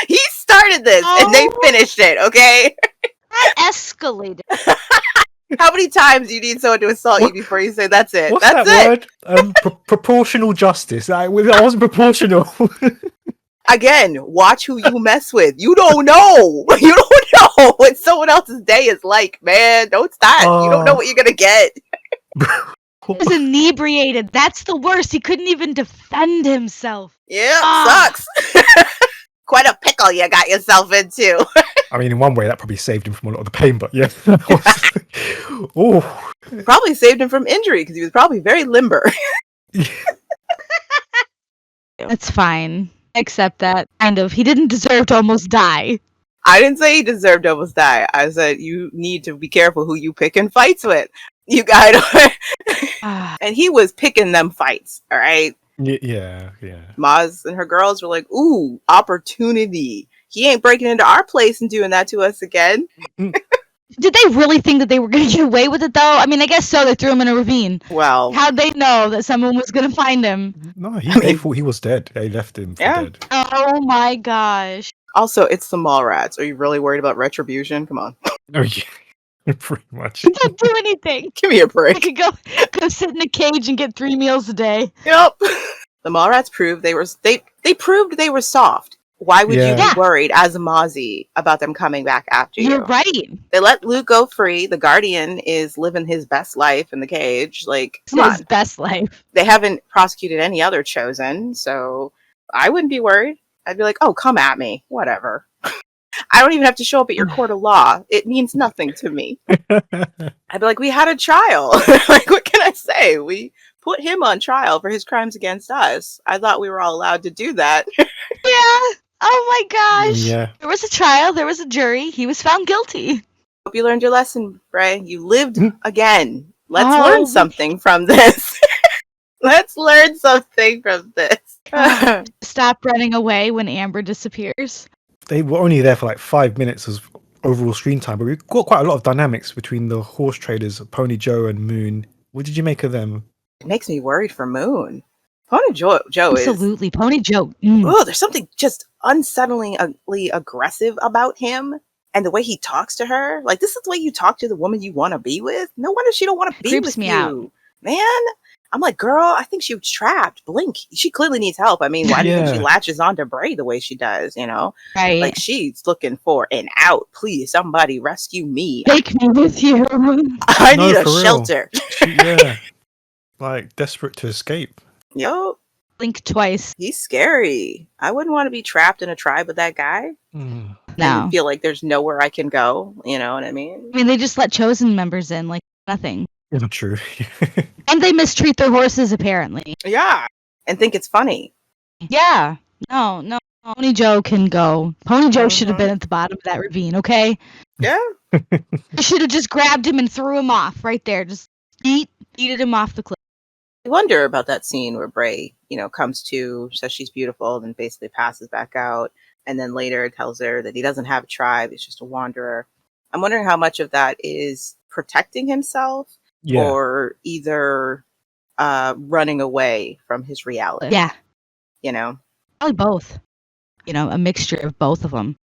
He started this and they finished it. Okay. That escalated. How many times do you need someone to assault you before you say that's it? What's That's that it. word? Proportional justice. That wasn't proportional. Again, watch who you mess with. You don't know. You don't know what someone else's day is like, man. Don't start. You don't know what you're gonna get. He was inebriated. That's the worst. He couldn't even defend himself. Yeah, sucks. Quite a pickle you got yourself into. I mean, in one way, that probably saved him from a lot of the pain, but yeah. Oh. Probably saved him from injury because he was probably very limber. That's fine. Accept that. Kind of. He didn't deserve to almost die. I didn't say he deserved to almost die. I said you need to be careful who you pick in fights with. You got and he was picking them fights, all right? Yeah. Maz and her girls were like, ooh, opportunity. He ain't breaking into our place and doing that to us again. Did they really think that they were going to get away with it, though? I mean, I guess so. They threw him in a ravine. Well, how'd they know that someone was going to find him? No, they thought he was dead. They left him for dead. Oh my gosh. Also, it's the mall rats. Are you really worried about retribution? Come on. Oh, yeah. Pretty much. They can't do anything. Give me a break. They could go sit in a cage and get 3 meals a day. Yep. The mall rats proved they proved they were soft. Why would you be worried as a Mozzie about them coming back after you? You're right. They let Luke go free. The Guardian is living his best life in the cage. Like, come His on. best life. They haven't prosecuted any other Chosen, so I wouldn't be worried. I'd be like, oh, come at me. Whatever. I don't even have to show up at your court of law. It means nothing to me. I'd be like, we had a trial. Like, what can I say? We put him on trial for his crimes against us. I thought we were all allowed to do that. Yeah. Oh my gosh. Yeah. There was a trial. There was a jury. He was found guilty. Hope you learned your lesson, Bray. You lived again. Let's learn something from this. Let's learn something from this. Stop running away when Amber disappears. They were only there for like 5 minutes as overall screen time, but we got quite a lot of dynamics between the horse traders, Pony Joe and Moon. What did you make of them? It makes me worried for Moon. Pony Joe is... Absolutely. Pony Joe. Oh, there's something just unsettlingly aggressive about him. And the way he talks to her. Like, this is the way you talk to the woman you want to be with? No wonder she don't want to be with you. Out. Man, I'm like, girl, I think she was trapped. Blink. She clearly needs help. I mean, why do you think she latches onto Bray the way she does, you know? Right. Like, she's looking for an out. Please, somebody rescue me. Take me with you. I need a shelter. Like, desperate to escape. Yo. Blink twice. He's scary. I wouldn't want to be trapped in a tribe with that guy. No. And feel like there's nowhere I can go. You know what I mean? I mean, they just let Chosen members in, like nothing. Not true. And they mistreat their horses, apparently. Yeah. And think it's funny. Yeah. No. Pony Joe can go. Pony Joe should have been at the bottom of that ravine, okay? Yeah. I should have just grabbed him and threw him off right there. Just yeeted him off the cliff. I wonder about that scene where Bray, comes to, says she's beautiful, then basically passes back out, and then later tells her that he doesn't have a tribe, he's just a wanderer. I'm wondering how much of that is protecting himself or either running away from his reality. Yeah. Probably both. A mixture of both of them.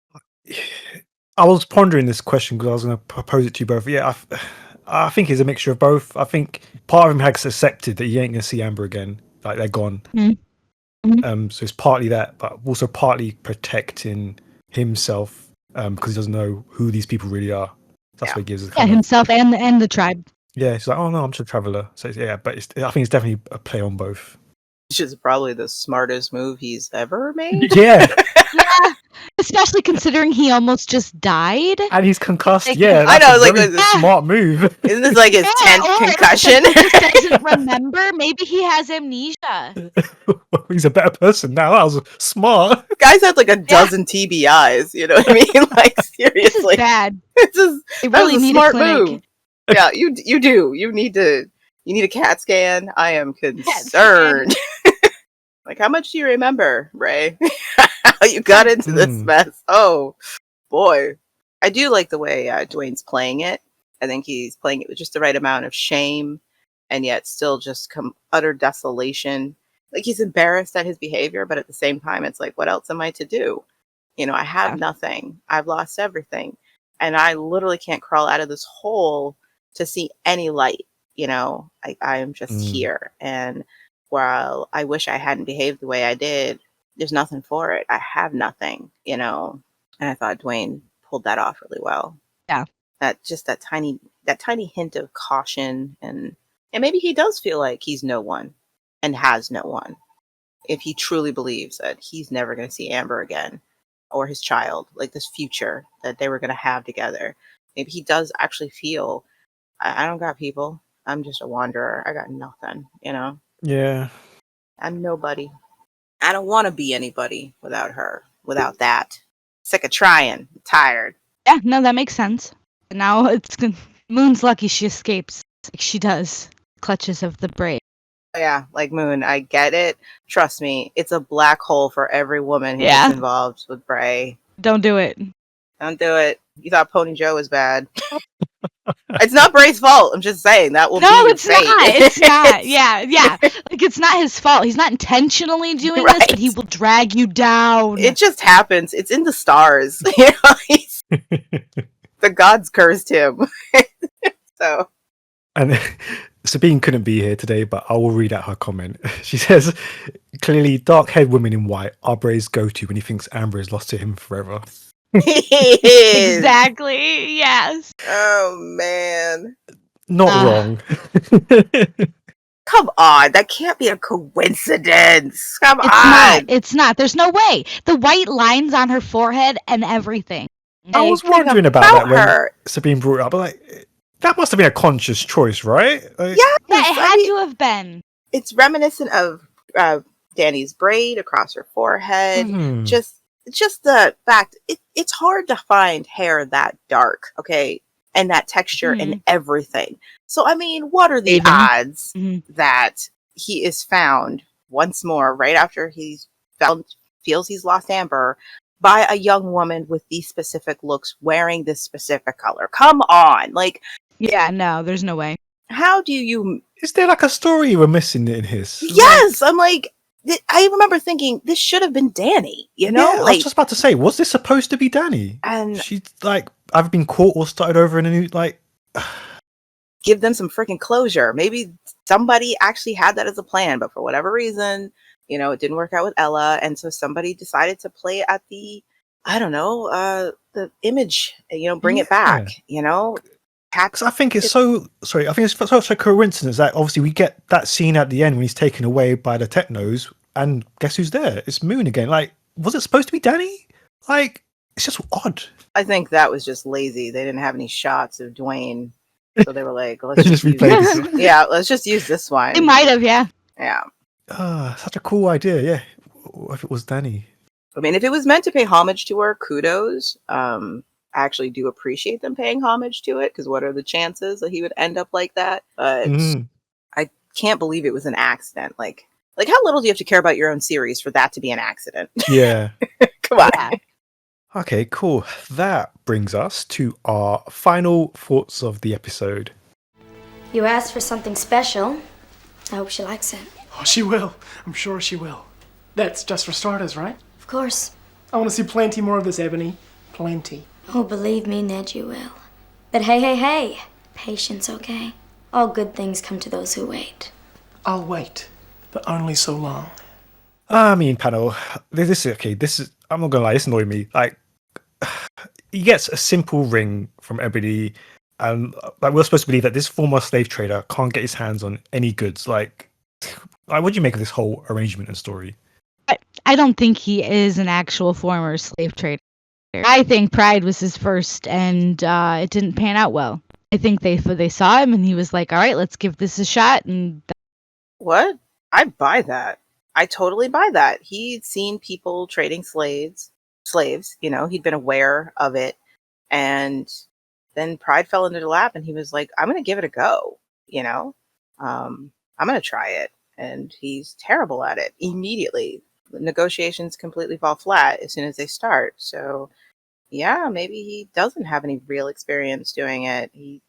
I was pondering this question because I was going to propose it to you both. Yeah, I think it's a mixture of both. I think part of him has accepted that he ain't gonna see Amber again. Like they're gone. So it's partly that, but also partly protecting himself because he doesn't know who these people really are. That's what he gives. Himself and the tribe. Yeah, he's like, oh no, I'm just a traveler. So but I think it's definitely a play on both. Which is probably the smartest move he's ever made. Yeah. Especially considering he almost just died. And he's concussed. Yeah, I know. that's a very smart move. Isn't this like his 10th concussion? He doesn't remember. Maybe he has amnesia. He's a better person now. That was smart. Guy's had like a dozen TBIs. You know what I mean? Like seriously, this is bad. They really need a smart move. Yeah, you do. You need a CAT scan. I am concerned. Like, how much do you remember, Bray? How you got into this mess? Oh, boy. I do like the way Dwayne's playing it. I think he's playing it with just the right amount of shame and yet still just utter desolation. Like, he's embarrassed at his behavior, but at the same time, it's like, what else am I to do? You know, I have nothing. I've lost everything. And I literally can't crawl out of this hole to see any light. You know, I am just here. And while I wish I hadn't behaved the way I did, there's nothing for it. I have nothing, you know. And I thought Dwayne pulled that off really well. Yeah. That tiny hint of caution and maybe he does feel like he's no one and has no one. If he truly believes that he's never going to see Amber again or his child, like this future that they were going to have together. Maybe he does actually feel, I don't got people. I'm just a wanderer. I got nothing, you know? Yeah. I'm nobody. I don't want to be anybody without her, without that. Sick of trying. I'm tired. Yeah, no, that makes sense. Now Moon's lucky she escapes. Like she does. Clutches of the Bray. Yeah, like Moon, I get it. Trust me, it's a black hole for every woman who gets involved with Bray. Don't do it. Don't do it. You thought Pony Joe was bad. It's not Bray's fault. I'm just saying that will be your fate. It's not. Yeah. Like it's not his fault. He's not intentionally doing this, but he will drag you down. It just happens. It's in the stars. You know, the gods cursed him. So. And Sabine couldn't be here today, but I will read out her comment. She says, clearly, dark-haired women in white are Bray's go-to when he thinks Amber is lost to him forever. Exactly, yes. Oh, man. Not wrong. Come on, that can't be a coincidence. Come on. It's not. There's no way. The white lines on her forehead and everything. I was wondering about that when Sabine brought it up. Like, that must have been a conscious choice, right? Like, yeah, it had to have been. It's reminiscent of Danni's braid across her forehead. Just the fact it's hard to find hair that dark, okay, and that texture and everything. So I mean, what are the odds that he is found once more right after feels he's lost Amber by a young woman with these specific looks wearing this specific color? Come on, like. Yeah, no, there's no way. How do you? Is there like a story you were missing in his? Yes, I'm like. I remember thinking this should have been Danni, you know? Yeah, I was just about to say, was this supposed to be Danni? And she's like, I've been caught or started over in a new, like... Give them some freaking closure. Maybe somebody actually had that as a plan, but for whatever reason, you know, it didn't work out with Ella, and so somebody decided to play at the, I don't know, the image, you know, bring it back, you know? Because I think it's such a coincidence that obviously we get that scene at the end when he's taken away by the technos, and guess who's there? It's Moon again. Like, was it supposed to be Danni? Like, it's just odd. I think that was just lazy. They didn't have any shots of Dwayne, so they were like, let's just replay this. Yeah, let's just use this one. They might have, yeah. Yeah. Such a cool idea, yeah. What if it was Danni? I mean, if it was meant to pay homage to her, kudos. I actually do appreciate them paying homage to it, because what are the chances that he would end up like that? But I can't believe it was an accident. Like how little do you have to care about your own series for that to be an accident? Yeah. Come on. Yeah. Okay, cool. That brings us to our final thoughts of the episode. You asked for something special. I hope she likes it. Oh, she will. I'm sure she will. That's just for starters, right? Of course. I want to see plenty more of this, Ebony. Plenty. Oh, believe me, Ned, you will. But hey. Patience, okay? All good things come to those who wait. I'll wait, but only so long. I mean, panel, this is okay. I'm not gonna lie, this annoyed me. Like, he gets a simple ring from Ebony, and like we're supposed to believe that this former slave trader can't get his hands on any goods. Like what do you make of this whole arrangement and story? I don't think he is an actual former slave trader. I think Pride was his first, and it didn't pan out well. I think they saw him, and he was like, "All right, let's give this a shot." And What? I buy that. I totally buy that. He'd seen people trading slaves, he'd been aware of it. And then Pride fell into the lap and he was like, I'm going to give it a go, I'm going to try it. And he's terrible at it immediately. Negotiations completely fall flat as soon as they start. So yeah, maybe he doesn't have any real experience doing it. He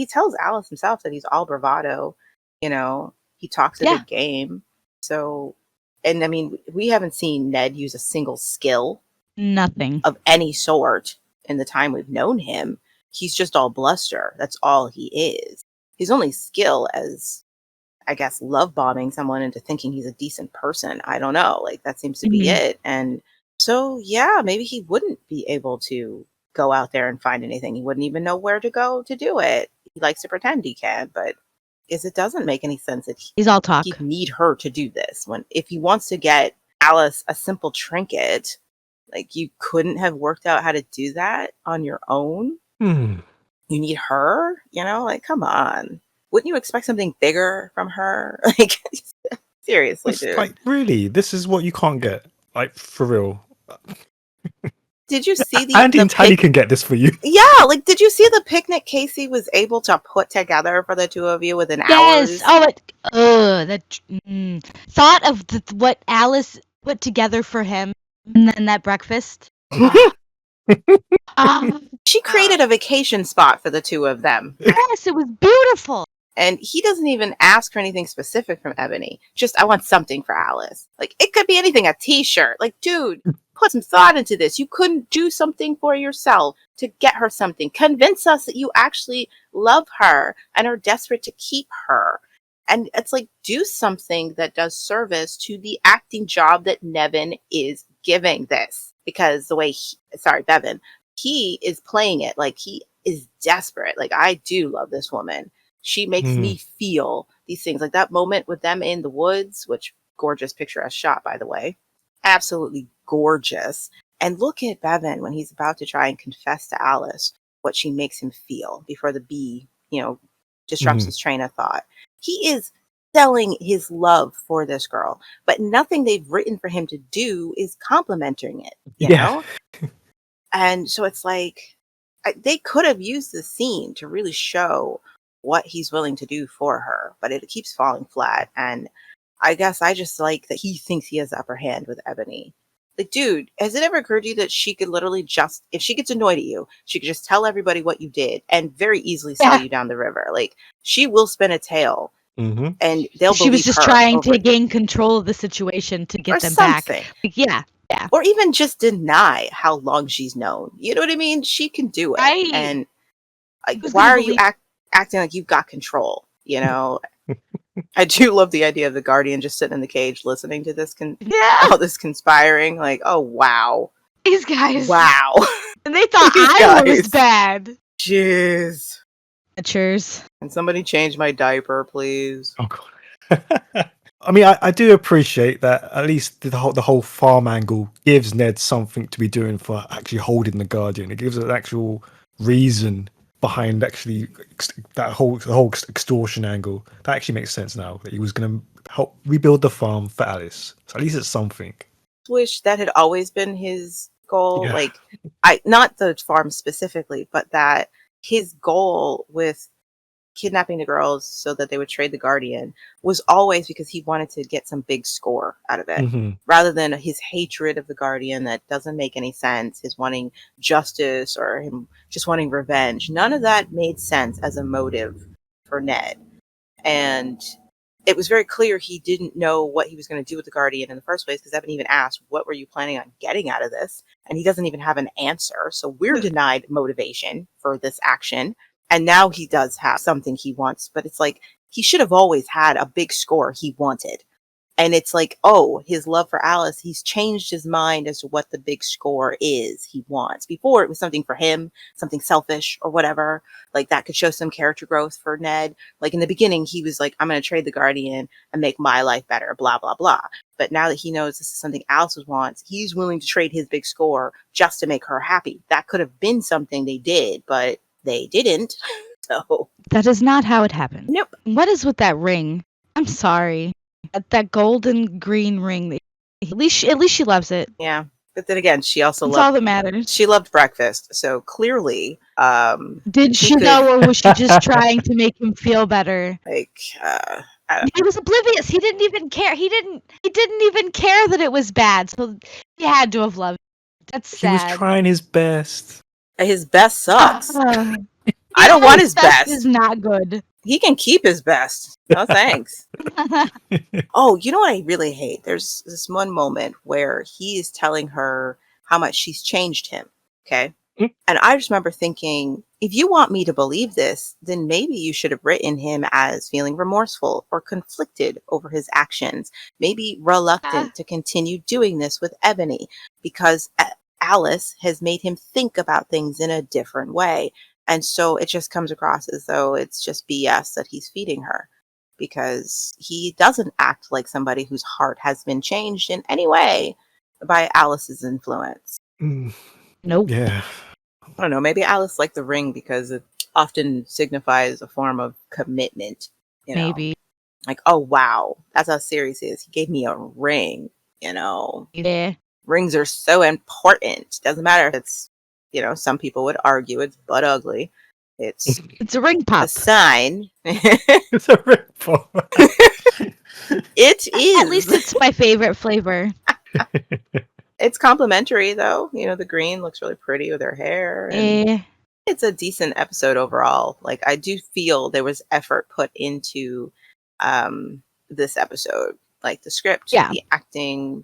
tells Alice himself that he's all bravado, he talks a good game. So, and I mean, we haven't seen Ned use a single skill. Nothing. Of any sort in the time we've known him. He's just all bluster. That's all he is. His only skill as, I guess, love bombing someone into thinking he's a decent person. I don't know. Like, that seems to be it. And so, yeah, maybe he wouldn't be able to go out there and find anything. He wouldn't even know where to go to do it. He likes to pretend he can, but it doesn't make any sense that he's all talk. He'd need her to do this. If he wants to get Alice a simple trinket, like, you couldn't have worked out how to do that on your own? You need her? Like, come on. Wouldn't you expect something bigger from her? Like, seriously, dude. Like, really? This is what you can't get? Like, for real? Did you see Andy and Tiny can get this for you. Yeah, like, did you see the picnic Casey was able to put together for the two of you within hours? Thought of what Alice put together for him and then that breakfast. She created a vacation spot for the two of them. Yes, it was beautiful. And he doesn't even ask for anything specific from Ebony. Just, I want something for Alice. Like, it could be anything, a t-shirt. Like, dude, put some thought into this. You couldn't do something for yourself to get her something. Convince us that you actually love her and are desperate to keep her. And it's like, do something that does service to the acting job that Nevin is giving this. Because the way Bevan, he is playing it like he is desperate. Like, I do love this woman. She makes me feel these things. Like that moment with them in the woods, which gorgeous picturesque shot, by the way. Absolutely gorgeous. And look at Bevan when he's about to try and confess to Alice what she makes him feel before the bee, disrupts his train of thought. He is selling his love for this girl, but nothing they've written for him to do is complimenting it, you know? And so it's like, they could have used the scene to really show what he's willing to do for her, but it keeps falling flat. And I guess I just like that he thinks he has the upper hand with Ebony. Like, dude, has it ever occurred to you that she could literally just, if she gets annoyed at you, she could just tell everybody what you did and very easily sell you down the river? Like, she will spin a tale. And they'll She was believe just her trying to gain control of the situation to get them back. Like, yeah. Or even just deny how long she's known. You know what I mean? She can do it. Right. And why are you acting like you've got control? I do love the idea of the Guardian just sitting in the cage listening to this all this conspiring. Like, oh, wow. These guys. Wow. And they thought I was bad. Jeez. Cheers. Can somebody change my diaper, please? Oh, God. I mean, I do appreciate that at least the whole farm angle gives Ned something to be doing for actually holding the Guardian. It gives an actual reason behind actually the whole extortion angle. That actually makes sense now, that he was going to help rebuild the farm for Alice. So at least it's something. Wish that had always been his goal. Yeah. Like, not the farm specifically, but that his goal with kidnapping the girls so that they would trade the Guardian was always because he wanted to get some big score out of it, rather than his hatred of the Guardian that doesn't make any sense, his wanting justice or him just wanting revenge. None of that made sense as a motive for Ned. And it was very clear he didn't know what he was going to do with the Guardian in the first place, because Evan even asked, what were you planning on getting out of this? And he doesn't even have an answer. So we're denied motivation for this action. And now he does have something he wants, but it's like he should have always had a big score he wanted. And it's like, oh, his love for Alice, he's changed his mind as to what the big score is he wants. Before, it was something for him, something selfish or whatever. Like, that could show some character growth for Ned. Like, in the beginning, he was like, I'm going to trade the Guardian and make my life better, blah, blah, blah. But now that he knows this is something Alice wants, he's willing to trade his big score just to make her happy. That could have been something they did, but they didn't. So That is not how it happened. Nope. What is with that ring? I'm sorry. That golden green ring. At least she loves it. Yeah. But then again, she also That's loved all that matters. She loved breakfast. So clearly, Did she know, or was she just trying to make him feel better? Like, He was oblivious. He didn't even care. He didn't even care that it was bad. So he had to have loved it. That's sad. He was trying his best. His best sucks. I don't want his best. Is not good. He can keep his best. No thanks. Oh, you know what I really hate? There's this one moment where he is telling her how much she's changed him. Okay. And I just remember thinking, if you want me to believe this, then maybe you should have written him as feeling remorseful or conflicted over his actions, maybe reluctant to continue doing this with Ebony, because Alice has made him think about things in a different way. And so it just comes across as though it's just BS that he's feeding her, because he doesn't act like somebody whose heart has been changed in any way by Alice's influence. Nope. Yeah. I don't know. Maybe Alice liked the ring because it often signifies a form of commitment. You know? Maybe. Like, oh, wow, that's how serious he is. He gave me a ring, you know. Yeah. Rings are so important. Doesn't matter if it's, you know, some people would argue it's butt ugly. It's a ring pop. A sign. It's a ring pop. It is. At least it's my favorite flavor. It's complimentary, though. You know, the green looks really pretty with her hair. And it's a decent episode overall. Like, I do feel there was effort put into this episode. Like, the script, the acting,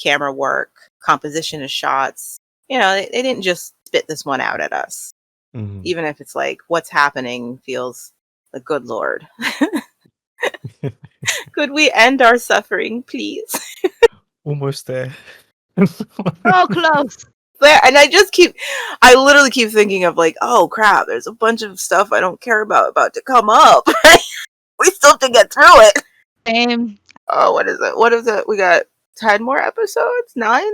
camera work, composition of shots. You know, they didn't just spit this one out at us. Mm-hmm. Even if it's like, what's happening feels like, good Lord. Could we end our suffering, please? Almost there. Oh, close. There, and I literally keep thinking of like, oh crap, there's a bunch of stuff I don't care about to come up. We still have to get through it. Same. Oh, what is it? We got 10 more episodes? 9?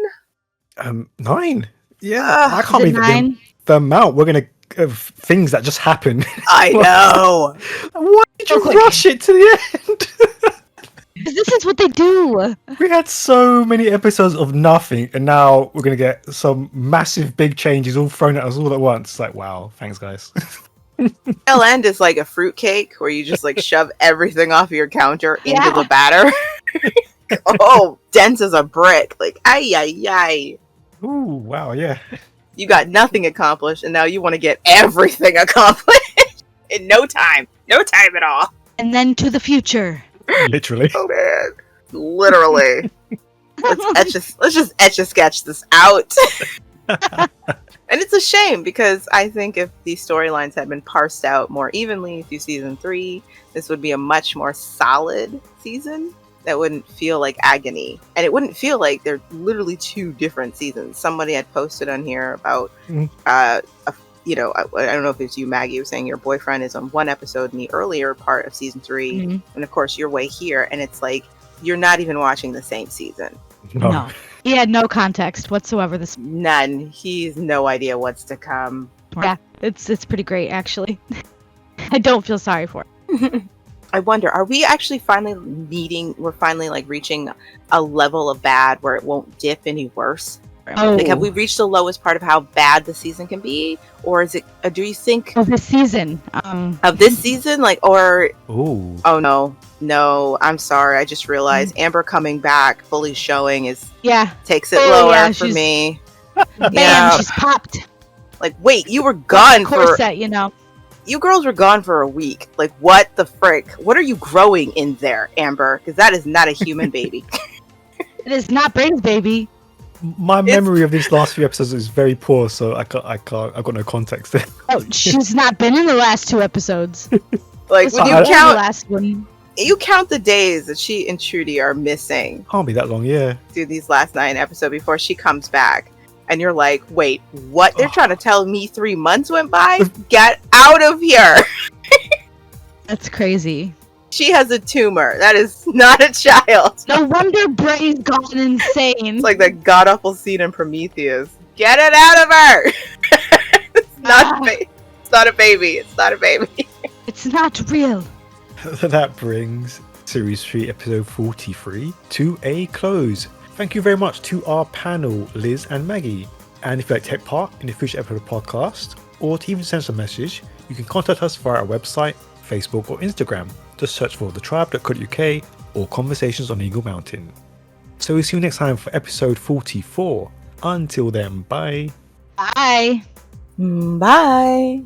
9? Yeah. I can't believe the amount we're gonna things that just happen. I know. Why did you rush it to the end? This is what they do. We had so many episodes of nothing, and now we're going to get some massive big changes all thrown at us all at once. It's like, wow, thanks, guys. Tail end is like a fruitcake where you just like shove everything off your counter into the batter. Oh, dense as a brick. Like, ay. Ooh, wow, yeah. You got nothing accomplished, and now you want to get everything accomplished in no time. No time at all. And then to the future. Literally. Oh man. Literally. Let's just etch a sketch this out. And it's a shame, because I think if these storylines had been parsed out more evenly through season 3, this would be a much more solid season that wouldn't feel like agony. And it wouldn't feel like they're literally 2 different seasons. Somebody had posted on here about you know, I don't know if it's you, Maggie, was saying your boyfriend is on one episode in the earlier part of season 3, and of course you're way here, and it's like you're not even watching the same season. No. He had no context whatsoever. None. He's no idea what's to come. Yeah, it's pretty great, actually. I don't feel sorry for it. I wonder, are we actually finally like reaching a level of bad where it won't dip any worse? Oh. Like, have we reached the lowest part of how bad the season can be, or is it? Do you think of this season? Of this season, like, or? Ooh. Oh no! I'm sorry. I just realized Amber coming back, fully showing takes it lower for me. Bam! She's popped. Like, wait, you were gone corset, you know. You girls were gone for a week. Like, what the frick? What are you growing in there, Amber? Because that is not a human baby. It is not Bray's baby. My memory of these last few episodes is very poor, so I've got no context there. Oh, she's not been in the last 2 episodes. Like, when you The count, last one. you count the days that she and Trudy are missing Can't be that long, yeah. through these last 9 episodes before she comes back. And you're like, wait, what? They're trying to tell me 3 months went by? Get out of here. That's crazy. She has a tumor. That is not a child. No wonder Bray's gone insane. It's like that god-awful scene in Prometheus. Get it out of her! It's not a baby. It's not a baby. It's not real. That brings Series 3, Episode 43 to a close. Thank you very much to our panel, Liz and Maggie. And if you'd like to take part in a future episode of the podcast, or to even send us a message, you can contact us via our website, Facebook or Instagram. Just search for thetribe.co.uk or Conversations on Eagle Mountain. So we'll see you next time for episode 44. Until then, bye. Bye. Bye.